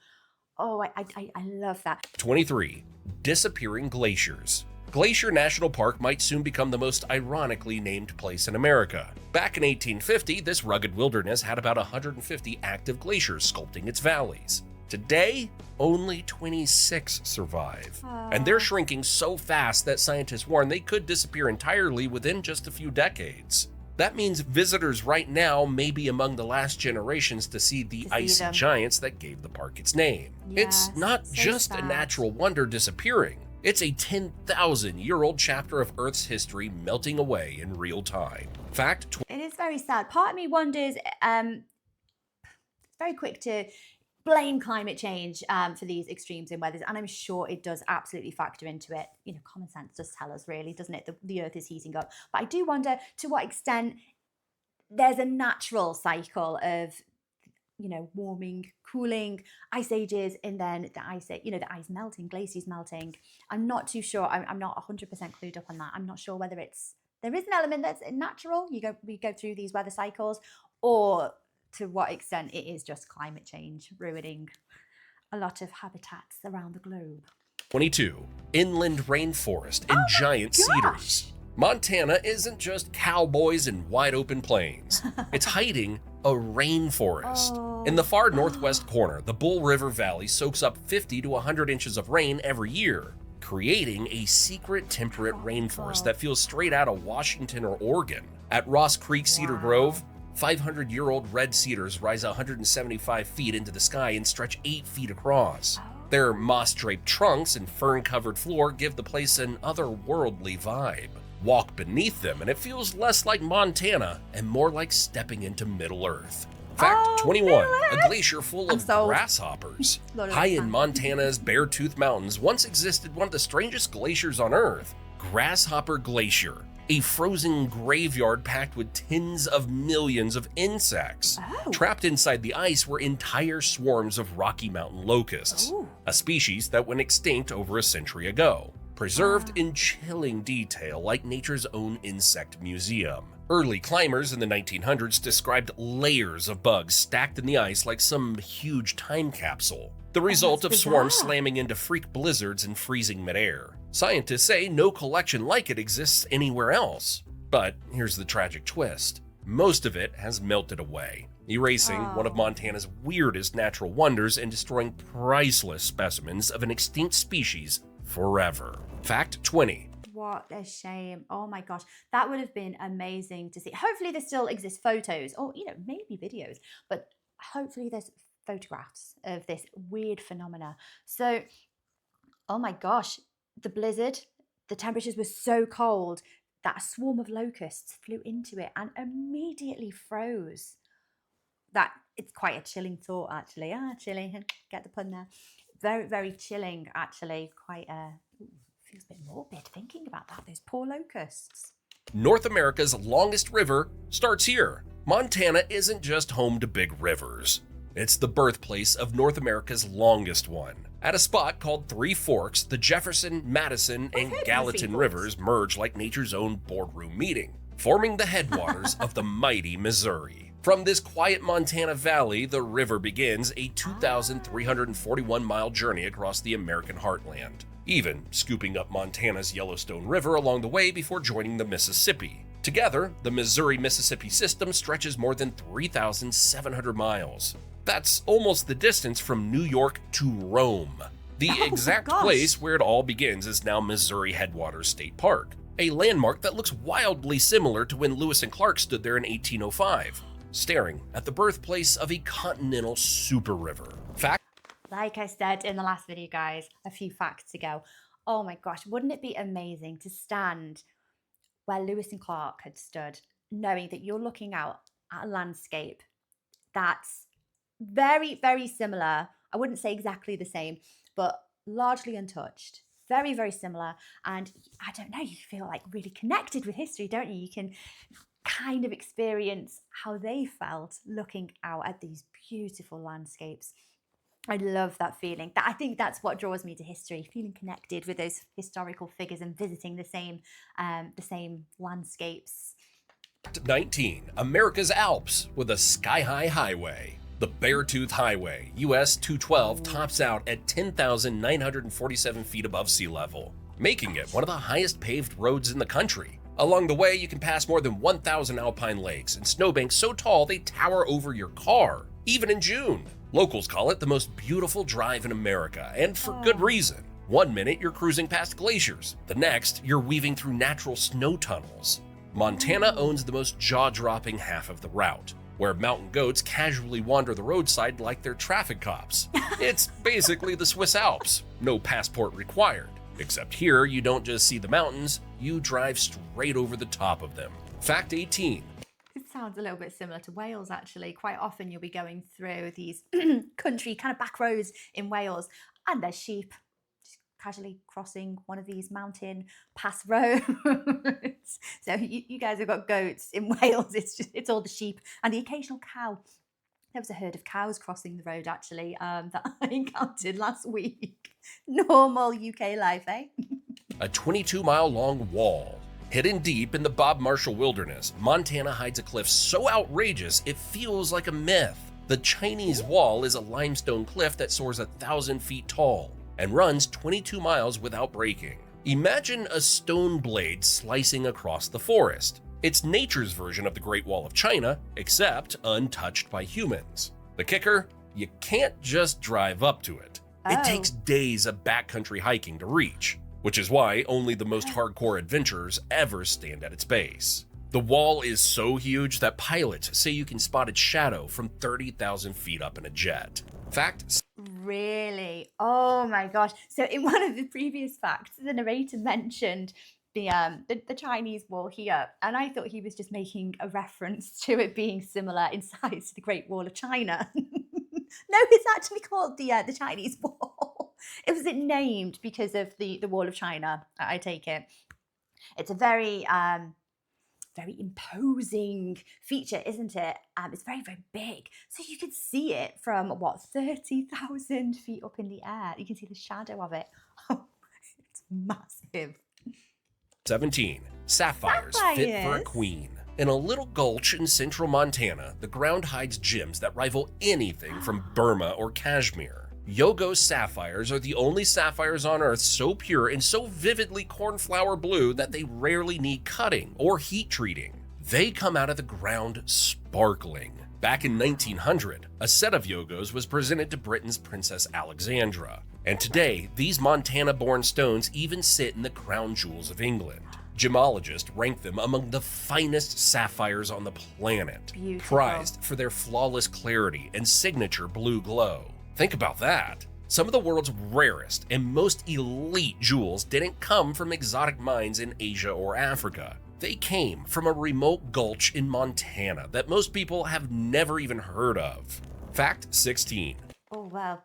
Oh, I love that. 23. Disappearing glaciers. Glacier National Park might soon become the most ironically named place in America. Back in 1850, this rugged wilderness had about 150 active glaciers sculpting its valleys. Today, only 26 survive. And they're shrinking so fast that scientists warn they could disappear entirely within just a few decades. That means visitors right now may be among the last generations to see the icy giants that gave the park its name. Yes, it's not just a natural wonder disappearing. It's a 10,000-year-old chapter of Earth's history melting away in real time. Fact. It is very sad. Part of me wonders, it's very quick to blame climate change for these extremes in weathers, and I'm sure it does absolutely factor into it. You know, common sense does tell us, really, doesn't it? The Earth is heating up. But I do wonder to what extent there's a natural cycle of, you know, warming, cooling, ice ages, and then the ice melting, glaciers melting. I'm not too sure. I'm not 100% clued up on that. I'm not sure whether there is an element that's natural. We go through these weather cycles, or to what extent it is just climate change ruining a lot of habitats around the globe. 22. Inland rainforest and giant cedars. Montana isn't just cowboys and wide open plains. It's hiding a rainforest. In the far northwest corner, the Bull River Valley soaks up 50 to 100 inches of rain every year, creating a secret temperate rainforest that feels straight out of Washington or Oregon. At Ross Creek Cedar Grove, 500-year-old red cedars rise 175 feet into the sky and stretch 8 feet across. Their moss-draped trunks and fern-covered floor give the place an otherworldly vibe. Walk beneath them and it feels less like Montana and more like stepping into Middle Earth. Fact 21, a glacier full of grasshoppers. High in Montana's Beartooth Mountains once existed one of the strangest glaciers on Earth, Grasshopper Glacier, a frozen graveyard packed with tens of millions of insects. Trapped inside the ice were entire swarms of Rocky Mountain locusts, a species that went extinct over a century ago, preserved in chilling detail like nature's own insect museum. Early climbers in the 1900s described layers of bugs stacked in the ice like some huge time capsule, the result of swarms slamming into freak blizzards and freezing midair. Scientists say no collection like it exists anywhere else. But here's the tragic twist. Most of it has melted away, erasing one of Montana's weirdest natural wonders and destroying priceless specimens of an extinct species forever. Fact 20. What a shame. Oh my gosh. That would have been amazing to see. Hopefully there still exist photos or, you know, maybe videos, but hopefully there's photographs of this weird phenomena. So, oh my gosh, the blizzard, the temperatures were so cold that a swarm of locusts flew into it and immediately froze that it's quite a chilling thought, actually. Chilling, get the pun there. Very, very chilling, actually. Quite feels a bit morbid thinking about that. Those poor locusts. North America's longest river starts here. Montana isn't just home to big rivers. It's the birthplace of North America's longest one. At a spot called Three Forks, the Jefferson, Madison, and Gallatin rivers merge like nature's own boardroom meeting, forming the headwaters of the mighty Missouri. From this quiet Montana valley, the river begins a 2,341-mile journey across the American heartland, even scooping up Montana's Yellowstone River along the way before joining the Mississippi. Together, the Missouri-Mississippi system stretches more than 3,700 miles. That's almost the distance from New York to Rome. The exact place where it all begins is now Missouri Headwaters State Park, a landmark that looks wildly similar to when Lewis and Clark stood there in 1805, staring at the birthplace of a continental super river. Like I said in the last video, guys, a few facts ago. Oh my gosh, wouldn't it be amazing to stand where Lewis and Clark had stood, knowing that you're looking out at a landscape that's very, very similar. I wouldn't say exactly the same, but largely untouched. Very, very similar. And I don't know, you feel like really connected with history, don't you? You can kind of experience how they felt looking out at these beautiful landscapes. I love that feeling. I think that's what draws me to history, feeling connected with those historical figures and visiting the same landscapes. 19. America's Alps with a sky-high highway. The Beartooth Highway, US 212, tops out at 10,947 feet above sea level, making it one of the highest paved roads in the country. Along the way, you can pass more than 1,000 alpine lakes and snowbanks so tall they tower over your car, even in June. Locals call it the most beautiful drive in America, and for good reason. One minute you're cruising past glaciers, the next you're weaving through natural snow tunnels. Montana owns the most jaw-dropping half of the route, where mountain goats casually wander the roadside like they're traffic cops. It's basically the Swiss Alps, no passport required. Except here, you don't just see the mountains, you drive straight over the top of them. Fact 18. It sounds a little bit similar to Wales, actually. Quite often you'll be going through these country kind of back roads in Wales, and there's sheep just casually crossing one of these mountain pass roads. So you guys have got goats in Wales. It's all the sheep and the occasional cow. There was a herd of cows crossing the road, actually, that I encountered last week. Normal UK life, eh? A 22-mile long wall. Hidden deep in the Bob Marshall Wilderness, Montana hides a cliff so outrageous it feels like a myth. The Chinese Wall is a limestone cliff that soars 1,000 feet tall and runs 22 miles without breaking. Imagine a stone blade slicing across the forest. It's nature's version of the Great Wall of China, except untouched by humans. The kicker? You can't just drive up to it. It takes days of backcountry hiking to reach, which is why only the most hardcore adventurers ever stand at its base. The wall is so huge that pilots say you can spot its shadow from 30,000 feet up in a jet. Fact? Really? Oh my gosh. So in one of the previous facts, the narrator mentioned the Chinese Wall here, and I thought he was just making a reference to it being similar in size to the Great Wall of China. No, it's actually called the Chinese Wall. It was named because of the Wall of China, I take it. It's a very very imposing feature, isn't it? It's very, very big. So you can see it from, 30,000 feet up in the air. You can see the shadow of it. Oh, it's massive. 17. Sapphires fit for a queen. In a little gulch in central Montana, the ground hides gems that rival anything from Burma or Kashmir. Yogo sapphires are the only sapphires on Earth so pure and so vividly cornflower blue that they rarely need cutting or heat treating. They come out of the ground sparkling. Back in 1900, a set of Yogos was presented to Britain's Princess Alexandra. And today, these Montana-born stones even sit in the crown jewels of England. Gemologists rank them among the finest sapphires on the planet, prized for their flawless clarity and signature blue glow. Think about that. Some of the world's rarest and most elite jewels didn't come from exotic mines in Asia or Africa. They came from a remote gulch in Montana that most people have never even heard of. Fact 16. Oh, well,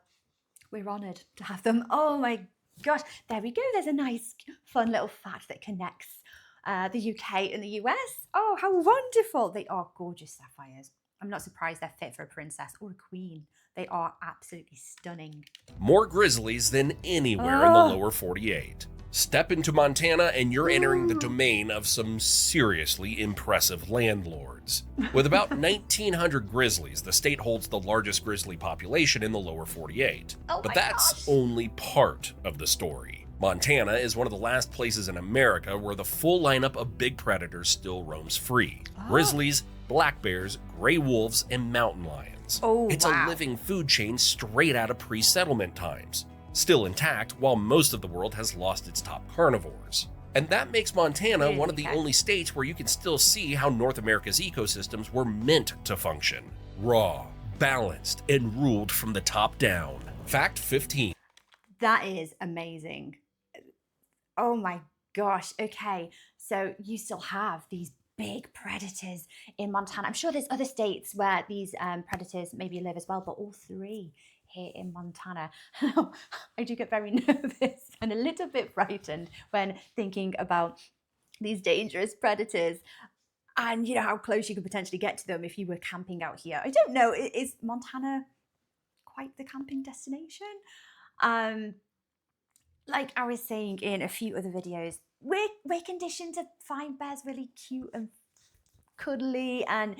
we're honoured to have them. Oh my gosh, there we go. There's a nice, fun little fact that connects the UK and the US. Oh, how wonderful. They are gorgeous sapphires. I'm not surprised they're fit for a princess or a queen. They are absolutely stunning. More grizzlies than anywhere in the lower 48. Step into Montana and you're entering the domain of some seriously impressive landlords. With about 1,900 grizzlies, the state holds the largest grizzly population in the lower 48. But that's only part of the story. Montana is one of the last places in America where the full lineup of big predators still roams free. Grizzlies, black bears, gray wolves, and mountain lions. It's a living food chain straight out of pre-settlement times. Still intact, while most of the world has lost its top carnivores. And that makes Montana one of the only states where you can still see how North America's ecosystems were meant to function. Raw, balanced, and ruled from the top down. Fact 15. That is amazing. Oh my gosh. Okay, so you still have these big predators in Montana. I'm sure there's other states where these predators maybe live as well, but all three here in Montana. I do get very nervous and a little bit frightened when thinking about these dangerous predators and you know how close you could potentially get to them if you were camping out here. I don't know, is Montana quite the camping destination? Like I was saying in a few other videos, we're conditioned to find bears really cute and cuddly, and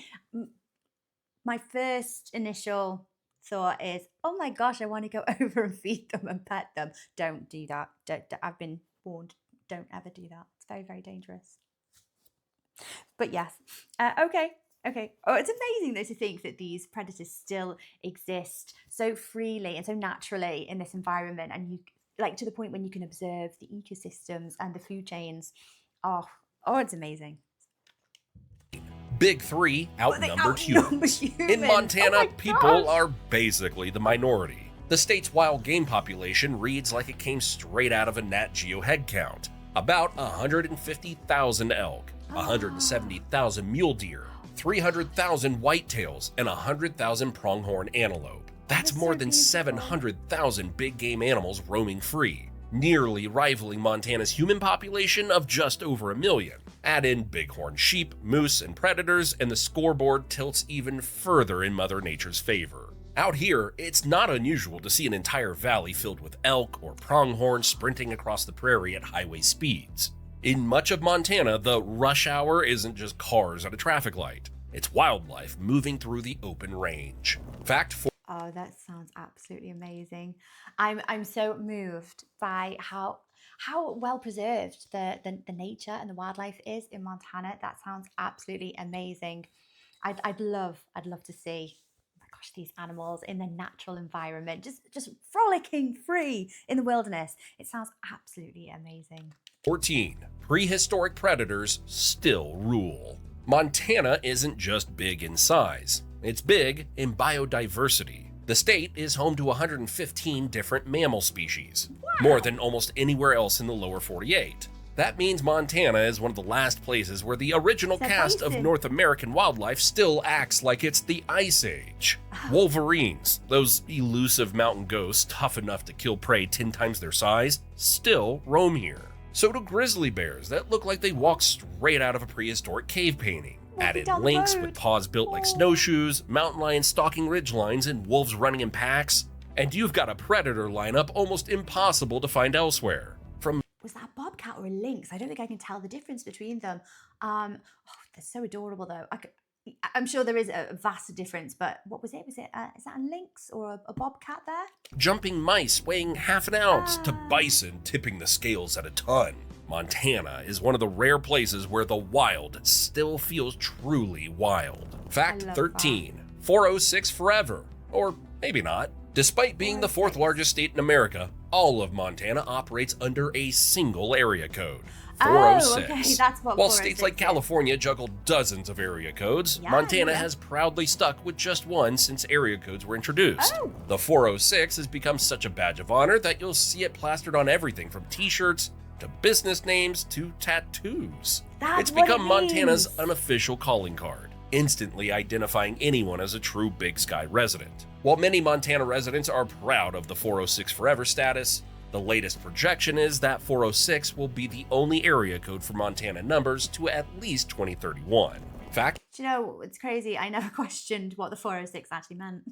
my first initial thought is, oh my gosh, I want to go over and feed them and pet them. Don't do that. I've been warned. Don't ever do that. It's very, very dangerous. But yes, okay. Oh, it's amazing though to think that these predators still exist so freely and so naturally in this environment, and you like to the point when you can observe the ecosystems and the food chains. Oh, it's amazing. Big three outnumbered humans. In Montana, people are basically the minority. The state's wild game population reads like it came straight out of a Nat Geo headcount. About 150,000 elk, 170,000 mule deer, 300,000 whitetails, and 100,000 pronghorn antelope. That's more than 700,000 big game animals roaming free, nearly rivaling Montana's human population of just over 1 million. Add in bighorn sheep, moose, and predators, and the scoreboard tilts even further in Mother Nature's favor. Out here, it's not unusual to see an entire valley filled with elk or pronghorn sprinting across the prairie at highway speeds. In much of Montana, the rush hour isn't just cars at a traffic light. It's wildlife moving through the open range. Fact 4. Oh, that sounds absolutely amazing. I'm so moved by how well preserved the nature and the wildlife is in Montana. That sounds absolutely amazing. I'd love to see, oh my gosh, these animals in their natural environment, just frolicking free in the wilderness. It sounds absolutely amazing. 14. Prehistoric predators still rule. Montana isn't just big in size, it's big in biodiversity. The state is home to 115 different mammal species, more than almost anywhere else in the lower 48. That means Montana is one of the last places where the original cast of North American wildlife still acts like it's the Ice Age. Wolverines, those elusive mountain ghosts tough enough to kill prey 10 times their size, still roam here. So do grizzly bears that look like they walk straight out of a prehistoric cave painting. Add in lynx with paws built like snowshoes, mountain lions stalking ridgelines, and wolves running in packs, and you've got a predator lineup almost impossible to find elsewhere. Was that a bobcat or a lynx? I don't think I can tell the difference between them. They're so adorable though. I'm sure there is a vast difference, but what was it? Is that a lynx or a bobcat there? Jumping mice weighing half an ounce to bison tipping the scales at a ton. Montana is one of the rare places where the wild still feels truly wild. Fact 13. 406 forever. Or maybe not. Despite being the 4th largest state in America, all of Montana operates under a single area code. 406. Oh, okay, that's what While states like California juggle dozens of area codes, Montana has proudly stuck with just one since area codes were introduced. The 406 has become such a badge of honor that you'll see it plastered on everything from t-shirts to business names to tattoos. That's It's what it become Montana's means. unofficial calling card, instantly identifying anyone as a true Big Sky resident. While many Montana residents are proud of the 406 Forever status, the latest projection is that 406 will be the only area code for Montana numbers to at least 2031. Fact: Do you know, it's crazy. I never questioned what the 406 actually meant.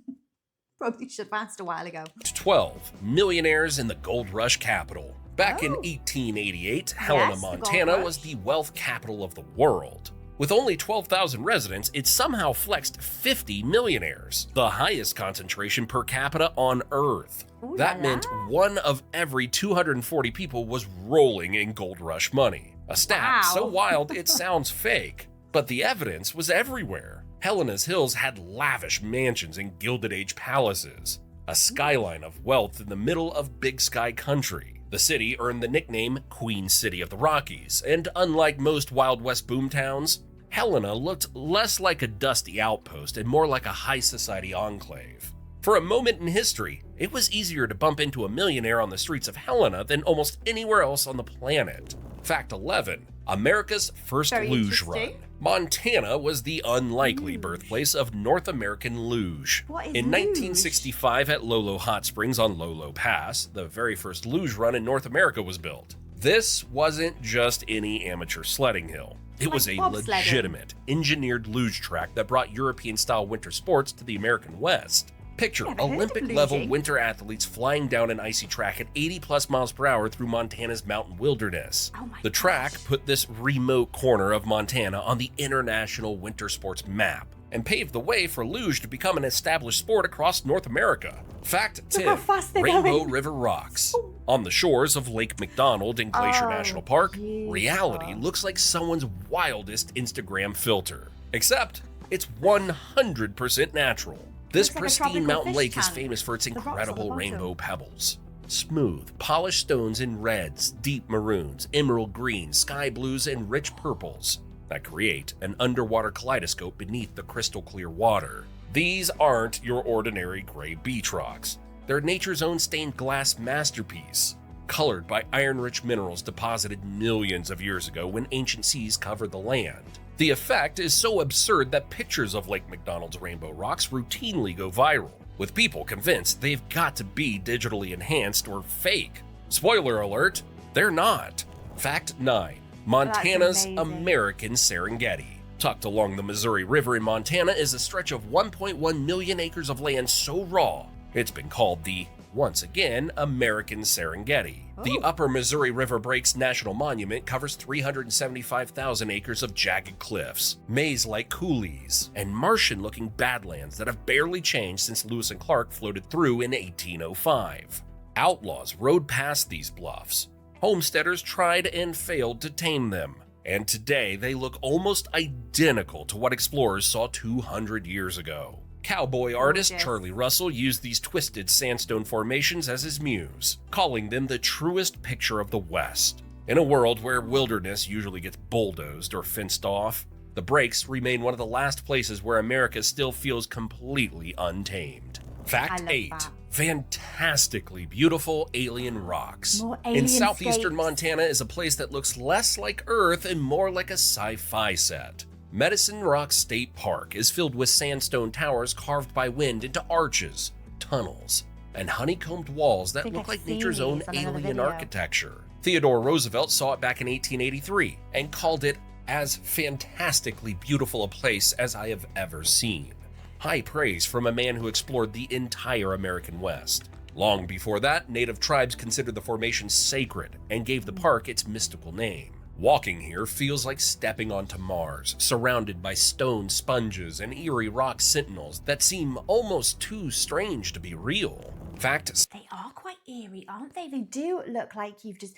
Probably should have asked a while ago. 12 millionaires in the gold rush capital. Back in Oh. 1888, Helena, Yes, the gold Montana rush. was the wealth capital of the world. With only 12,000 residents, it somehow flexed 50 millionaires, the highest concentration per capita on Earth. Ooh That la meant la. 1 of every 240 people was rolling in gold rush money. A stat so Wow. wild it sounds fake, but the evidence was everywhere. Helena's Hills had lavish mansions and Gilded Age palaces, a skyline of wealth in the middle of Big Sky country. The city earned the nickname Queen City of the Rockies, and unlike most Wild West boomtowns, Helena looked less like a dusty outpost and more like a high society enclave. For a moment in history, it was easier to bump into a millionaire on the streets of Helena than almost anywhere else on the planet. Fact 11. America's first Very luge run. interesting. Montana was the unlikely birthplace of North American luge. What is In luge? 1965 at Lolo Hot Springs on Lolo Pass, the very first luge run in North America was built. This wasn't just any amateur sledding hill. It Like was a bobsledding. legitimate, engineered luge track that brought European-style winter sports to the American West. Picture Never heard of Olympic-level luging. winter athletes flying down an icy track at 80+ miles per hour through Montana's mountain wilderness. Oh my The track put this remote corner of Montana on the international winter sports map and paved the way for luge to become an established sport across North America. Fact 10. how fast they're Rainbow going. River Rocks. On the shores of Lake McDonald in Glacier Oh, National Park, beautiful. reality looks like someone's wildest Instagram filter. Except it's 100% natural. This Looks like a pristine tropical mountain fish lake is tank. famous for its The rocks on the incredible bottom. rainbow pebbles. Smooth, polished stones in reds, deep maroons, emerald greens, sky blues, and rich purples that create an underwater kaleidoscope beneath the crystal clear water. These aren't your ordinary gray beach rocks. They're nature's own stained glass masterpiece, colored by iron-rich minerals deposited millions of years ago when ancient seas covered the land. The effect is so absurd that pictures of Lake McDonald's rainbow rocks routinely go viral, with people convinced they've got to be digitally enhanced or fake. Spoiler alert, they're not. Fact 9. Montana's amazing. American Serengeti. Tucked along the Missouri River in Montana is a stretch of 1.1 million acres of land so raw, it's been called the, once again, American Serengeti. The Oh. Upper Missouri River Breaks National Monument covers 375,000 acres of jagged cliffs, maze-like coulees, and Martian-looking badlands that have barely changed since Lewis and Clark floated through in 1805. Outlaws rode past these bluffs. Homesteaders tried and failed to tame them, and today they look almost identical to what explorers saw 200 years ago. Cowboy artist Gorgeous. Charlie Russell used these twisted sandstone formations as his muse, calling them the truest picture of the West. In a world where wilderness usually gets bulldozed or fenced off, the Breaks remain one of the last places where America still feels completely untamed. Fact I love 8. that. Fantastically beautiful alien rocks. More In alien southeastern scapes. Montana is a place that looks less like Earth and more like a sci-fi set. Medicine Rock State Park is filled with sandstone towers carved by wind into arches, tunnels, and honeycombed walls that think look I've like seen nature's own these on another alien video. architecture. Theodore Roosevelt saw it back in 1883 and called it as fantastically beautiful a place as I have ever seen. High praise from a man who explored the entire American West. Long before that, native tribes considered the formation sacred and gave the park its mystical name. Walking here feels like stepping onto Mars, surrounded by stone sponges and eerie rock sentinels that seem almost too strange to be real. Fact: They are quite eerie, aren't they? They do look like you've just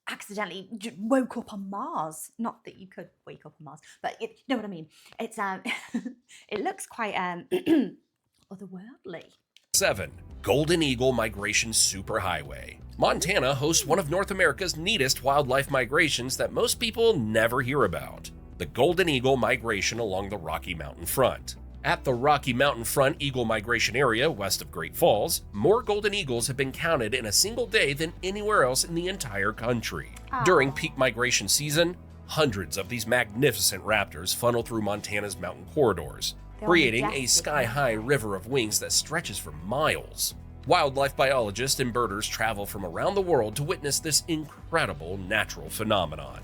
accidentally woke up on Mars. Not that you could wake up on Mars, but you know what I mean. It's it looks quite otherworldly. 7. Golden Eagle Migration Superhighway. Montana hosts one of North America's neatest wildlife migrations that most people never hear about: the Golden Eagle Migration along the Rocky Mountain front. At the Rocky Mountain Front Eagle Migration Area west of Great Falls, more golden eagles have been counted in a single day than anywhere else in the entire country. During peak migration season, hundreds of these magnificent raptors funnel through Montana's mountain corridors, creating a sky-high river of wings that stretches for miles. Wildlife biologists and birders travel from around the world to witness this incredible natural phenomenon.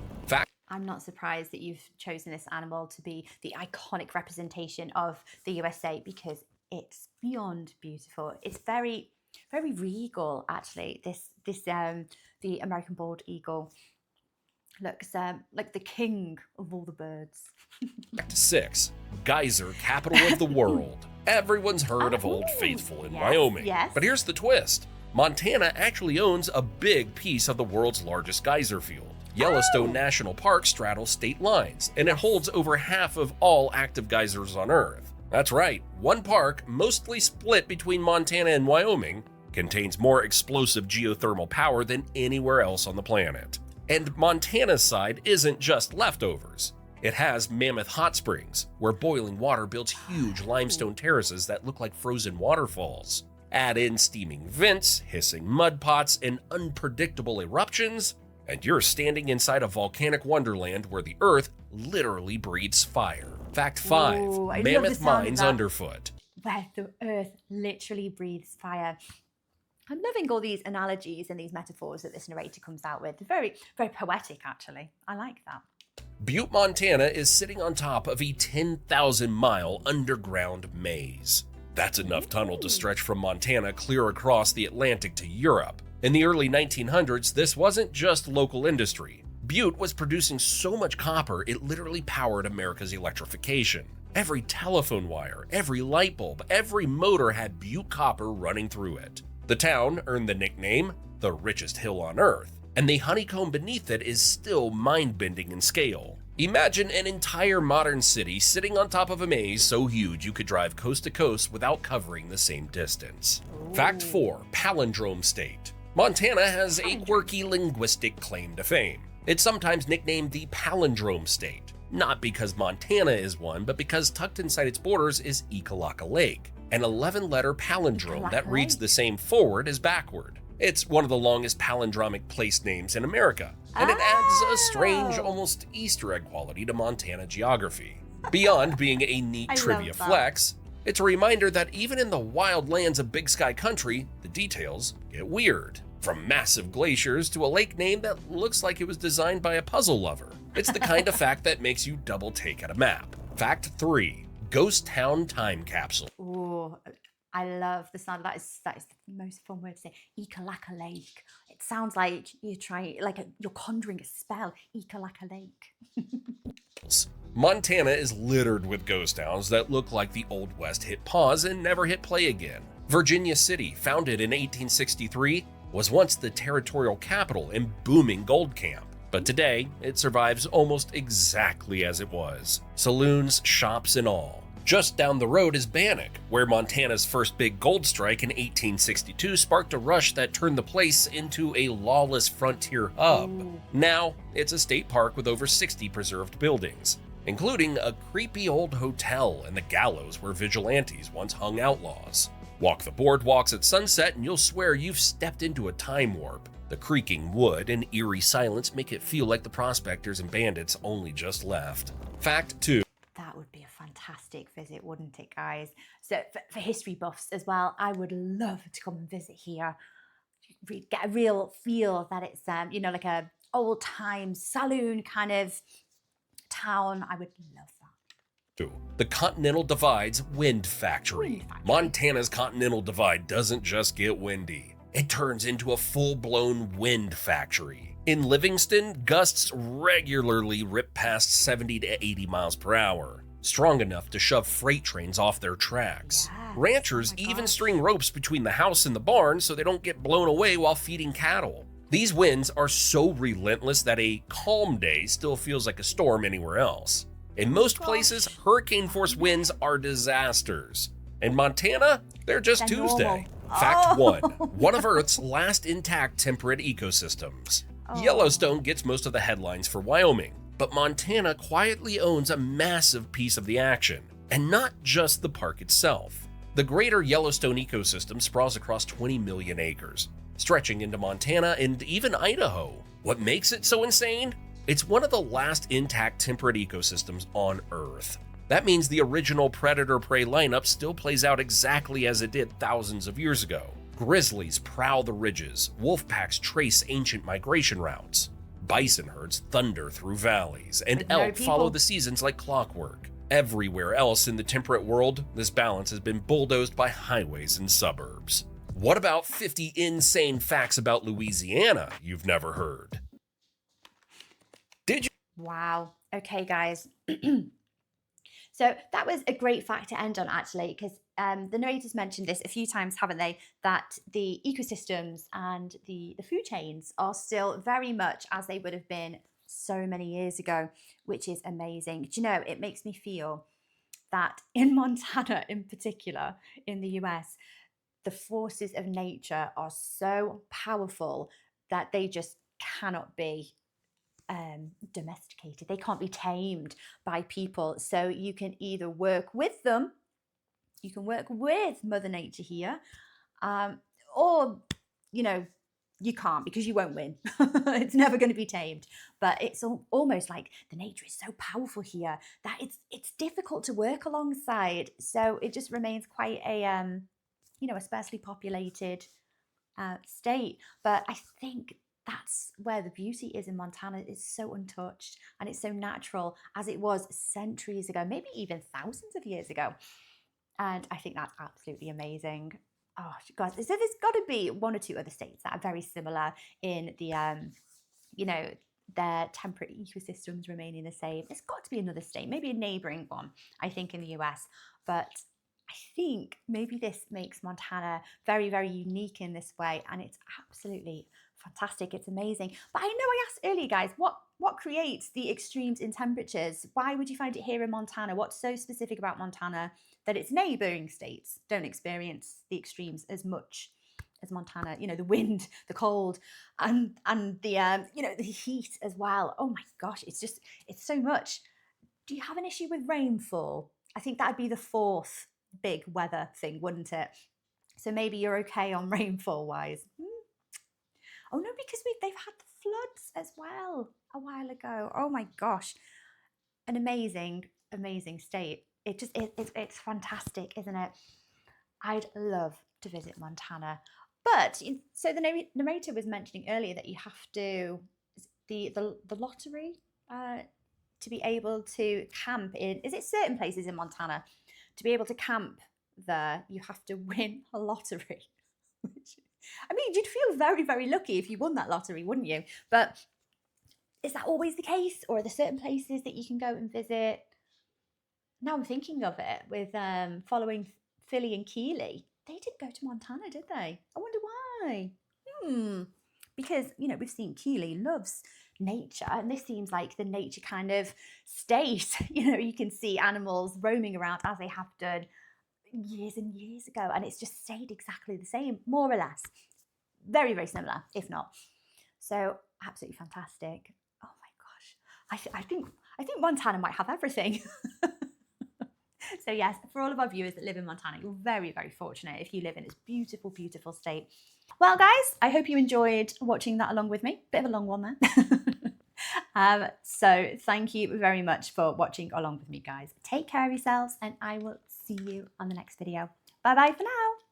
I'm not surprised that you've chosen this animal to be the iconic representation of the USA because it's beyond beautiful. It's very, very regal, actually. The American bald eagle looks like the king of all the birds. Fact 6. Geyser capital of the world. Everyone's heard of Old Faithful in Wyoming. Yes. But here's the twist. Montana actually owns a big piece of the world's largest geyser field. Yellowstone National Park straddles state lines, and it holds over half of all active geysers on Earth. That's right, one park, mostly split between Montana and Wyoming, contains more explosive geothermal power than anywhere else on the planet. And Montana's side isn't just leftovers. It has Mammoth Hot Springs, where boiling water builds huge limestone terraces that look like frozen waterfalls. Add in steaming vents, hissing mud pots, and unpredictable eruptions, and you're standing inside a volcanic wonderland where the earth literally breathes fire. Fact 5. Ooh, Mammoth mines underfoot. Where the earth literally breathes fire. I'm loving all these analogies and these metaphors that this narrator comes out with. They're very, very poetic, actually. I like that. Butte, Montana is sitting on top of a 10,000-mile underground maze. That's enough tunnel to stretch from Montana clear across the Atlantic to Europe. In the early 1900s, this wasn't just local industry. Butte was producing so much copper it literally powered America's electrification. Every telephone wire, every light bulb, every motor had Butte copper running through it. The town earned the nickname, the richest hill on Earth, and the honeycomb beneath it is still mind-bending in scale. Imagine an entire modern city sitting on top of a maze so huge you could drive coast to coast without covering the same distance. Ooh. Fact 4. Palindrome state. Montana has a quirky linguistic claim to fame. It's sometimes nicknamed the palindrome state, not because Montana is one, but because tucked inside its borders is Ecological Lake, an 11-letter palindrome that reads the same forward as backward. It's one of the longest palindromic place names in America, and it adds a strange, almost Easter egg quality to Montana geography. Beyond being a neat trivia flex, it's a reminder that even in the wild lands of Big Sky country, the details get weird. From massive glaciers to a lake name that looks like it was designed by a puzzle lover. It's the kind of fact that makes you double take at a map. Fact 3. Ghost Town Time Capsule. Ooh, I love the sound of that. That is the most fun word to say. Ecological Lake. It sounds like you're conjuring a spell. Ecological Lake. Montana is littered with ghost towns that look like the Old West hit pause and never hit play again. Virginia City, founded in 1863, was once the territorial capital and booming gold camp. But today, it survives almost exactly as it was. Saloons, shops, and all. Just down the road is Bannock, where Montana's first big gold strike in 1862 sparked a rush that turned the place into a lawless frontier hub. Ooh. Now, it's a state park with over 60 preserved buildings, including a creepy old hotel and the gallows where vigilantes once hung outlaws. Walk the boardwalks at sunset and you'll swear you've stepped into a time warp. The creaking wood and eerie silence make it feel like the prospectors and bandits only just left. Fact 2. That would be a fantastic visit, wouldn't it, guys? So for history buffs as well, I would love to come and visit here. Get a real feel that it's, like a old time saloon kind of town. I would love that. The Continental Divide's Wind Factory. Montana's Continental Divide doesn't just get windy. It turns into a full-blown wind factory. In Livingston, gusts regularly rip past 70 to 80 miles per hour, strong enough to shove freight trains off their tracks. Yes. Ranchers even string ropes between the house and the barn so they don't get blown away while feeding cattle. These winds are so relentless that a calm day still feels like a storm anywhere else. In most places, hurricane-force winds are disasters. In Montana, they're just Tuesday. Fact 1. One of Earth's last intact temperate ecosystems. Yellowstone gets most of the headlines for Wyoming, but Montana quietly owns a massive piece of the action. And not just the park itself. The greater Yellowstone ecosystem sprawls across 20 million acres, stretching into Montana and even Idaho. What makes it so insane? It's one of the last intact temperate ecosystems on Earth. That means the original predator-prey lineup still plays out exactly as it did thousands of years ago. Grizzlies prowl the ridges, wolf packs trace ancient migration routes, bison herds thunder through valleys, and elk follow the seasons like clockwork. Everywhere else in the temperate world, this balance has been bulldozed by highways and suburbs. What about 50 insane facts about Louisiana you've never heard? Did you? Wow. Okay, guys. So that was a great fact to end on, actually, because the narrators mentioned this a few times, haven't they? That the ecosystems and the food chains are still very much as they would have been so many years ago, which is amazing. Do you know, it makes me feel that in Montana in particular, in the US, the forces of nature are so powerful that they just cannot be domesticated. They can't be tamed by people. So you can either work with them, you can work with Mother Nature here, or, you know, you can't, because you won't win. It's never going to be tamed. But it's almost like the nature is so powerful here that it's difficult to work alongside. So it just remains quite a a sparsely populated state. But I think that's where the beauty is in Montana. It's so untouched and it's so natural, as it was centuries ago, maybe even thousands of years ago. And I think that's absolutely amazing. Oh, God, so there's got to be one or two other states that are very similar in the, their temperate ecosystems remaining the same. There's got to be another state, maybe a neighboring one, I think, in the US. But I think maybe this makes Montana very, very unique in this way. And it's absolutely fantastic. It's amazing. But I know I asked earlier, guys, what creates the extremes in temperatures? Why would you find it here in Montana? What's so specific about Montana that its neighboring states don't experience the extremes as much as Montana? You know, the wind, the cold, and the the heat as well. Oh my gosh, it's so much. Do you have an issue with rainfall? I think that'd be the fourth big weather thing, wouldn't it? So maybe you're okay on rainfall wise. Oh no, because they've had the floods as well a while ago. Oh my gosh, an amazing state. It's fantastic, isn't it? I'd love to visit Montana. But so the narrator was mentioning earlier that you have to the lottery to be able to camp in. Is it certain places in Montana? To be able to camp there, you have to win a lottery. I mean, you'd feel very, very lucky if you won that lottery, wouldn't you? But is that always the case? Or are there certain places that you can go and visit? Now I'm thinking of it with following Philly and Keely. They didn't go to Montana, did they? I wonder why. Because, we've seen Keely loves nature, and this seems like the nature kind of state. You can see animals roaming around as they have done years and years ago, and it's just stayed exactly the same, more or less. Very, very similar, if not. So absolutely fantastic. Oh my gosh. I think Montana might have everything. So yes, for all of our viewers that live in Montana, you're very, very fortunate if you live in this beautiful, beautiful state. Well, guys, I hope you enjoyed watching that along with me. Bit of a long one there. So thank you very much for watching along with me, guys. Take care of yourselves, and I will see you on the next video. Bye-bye for now.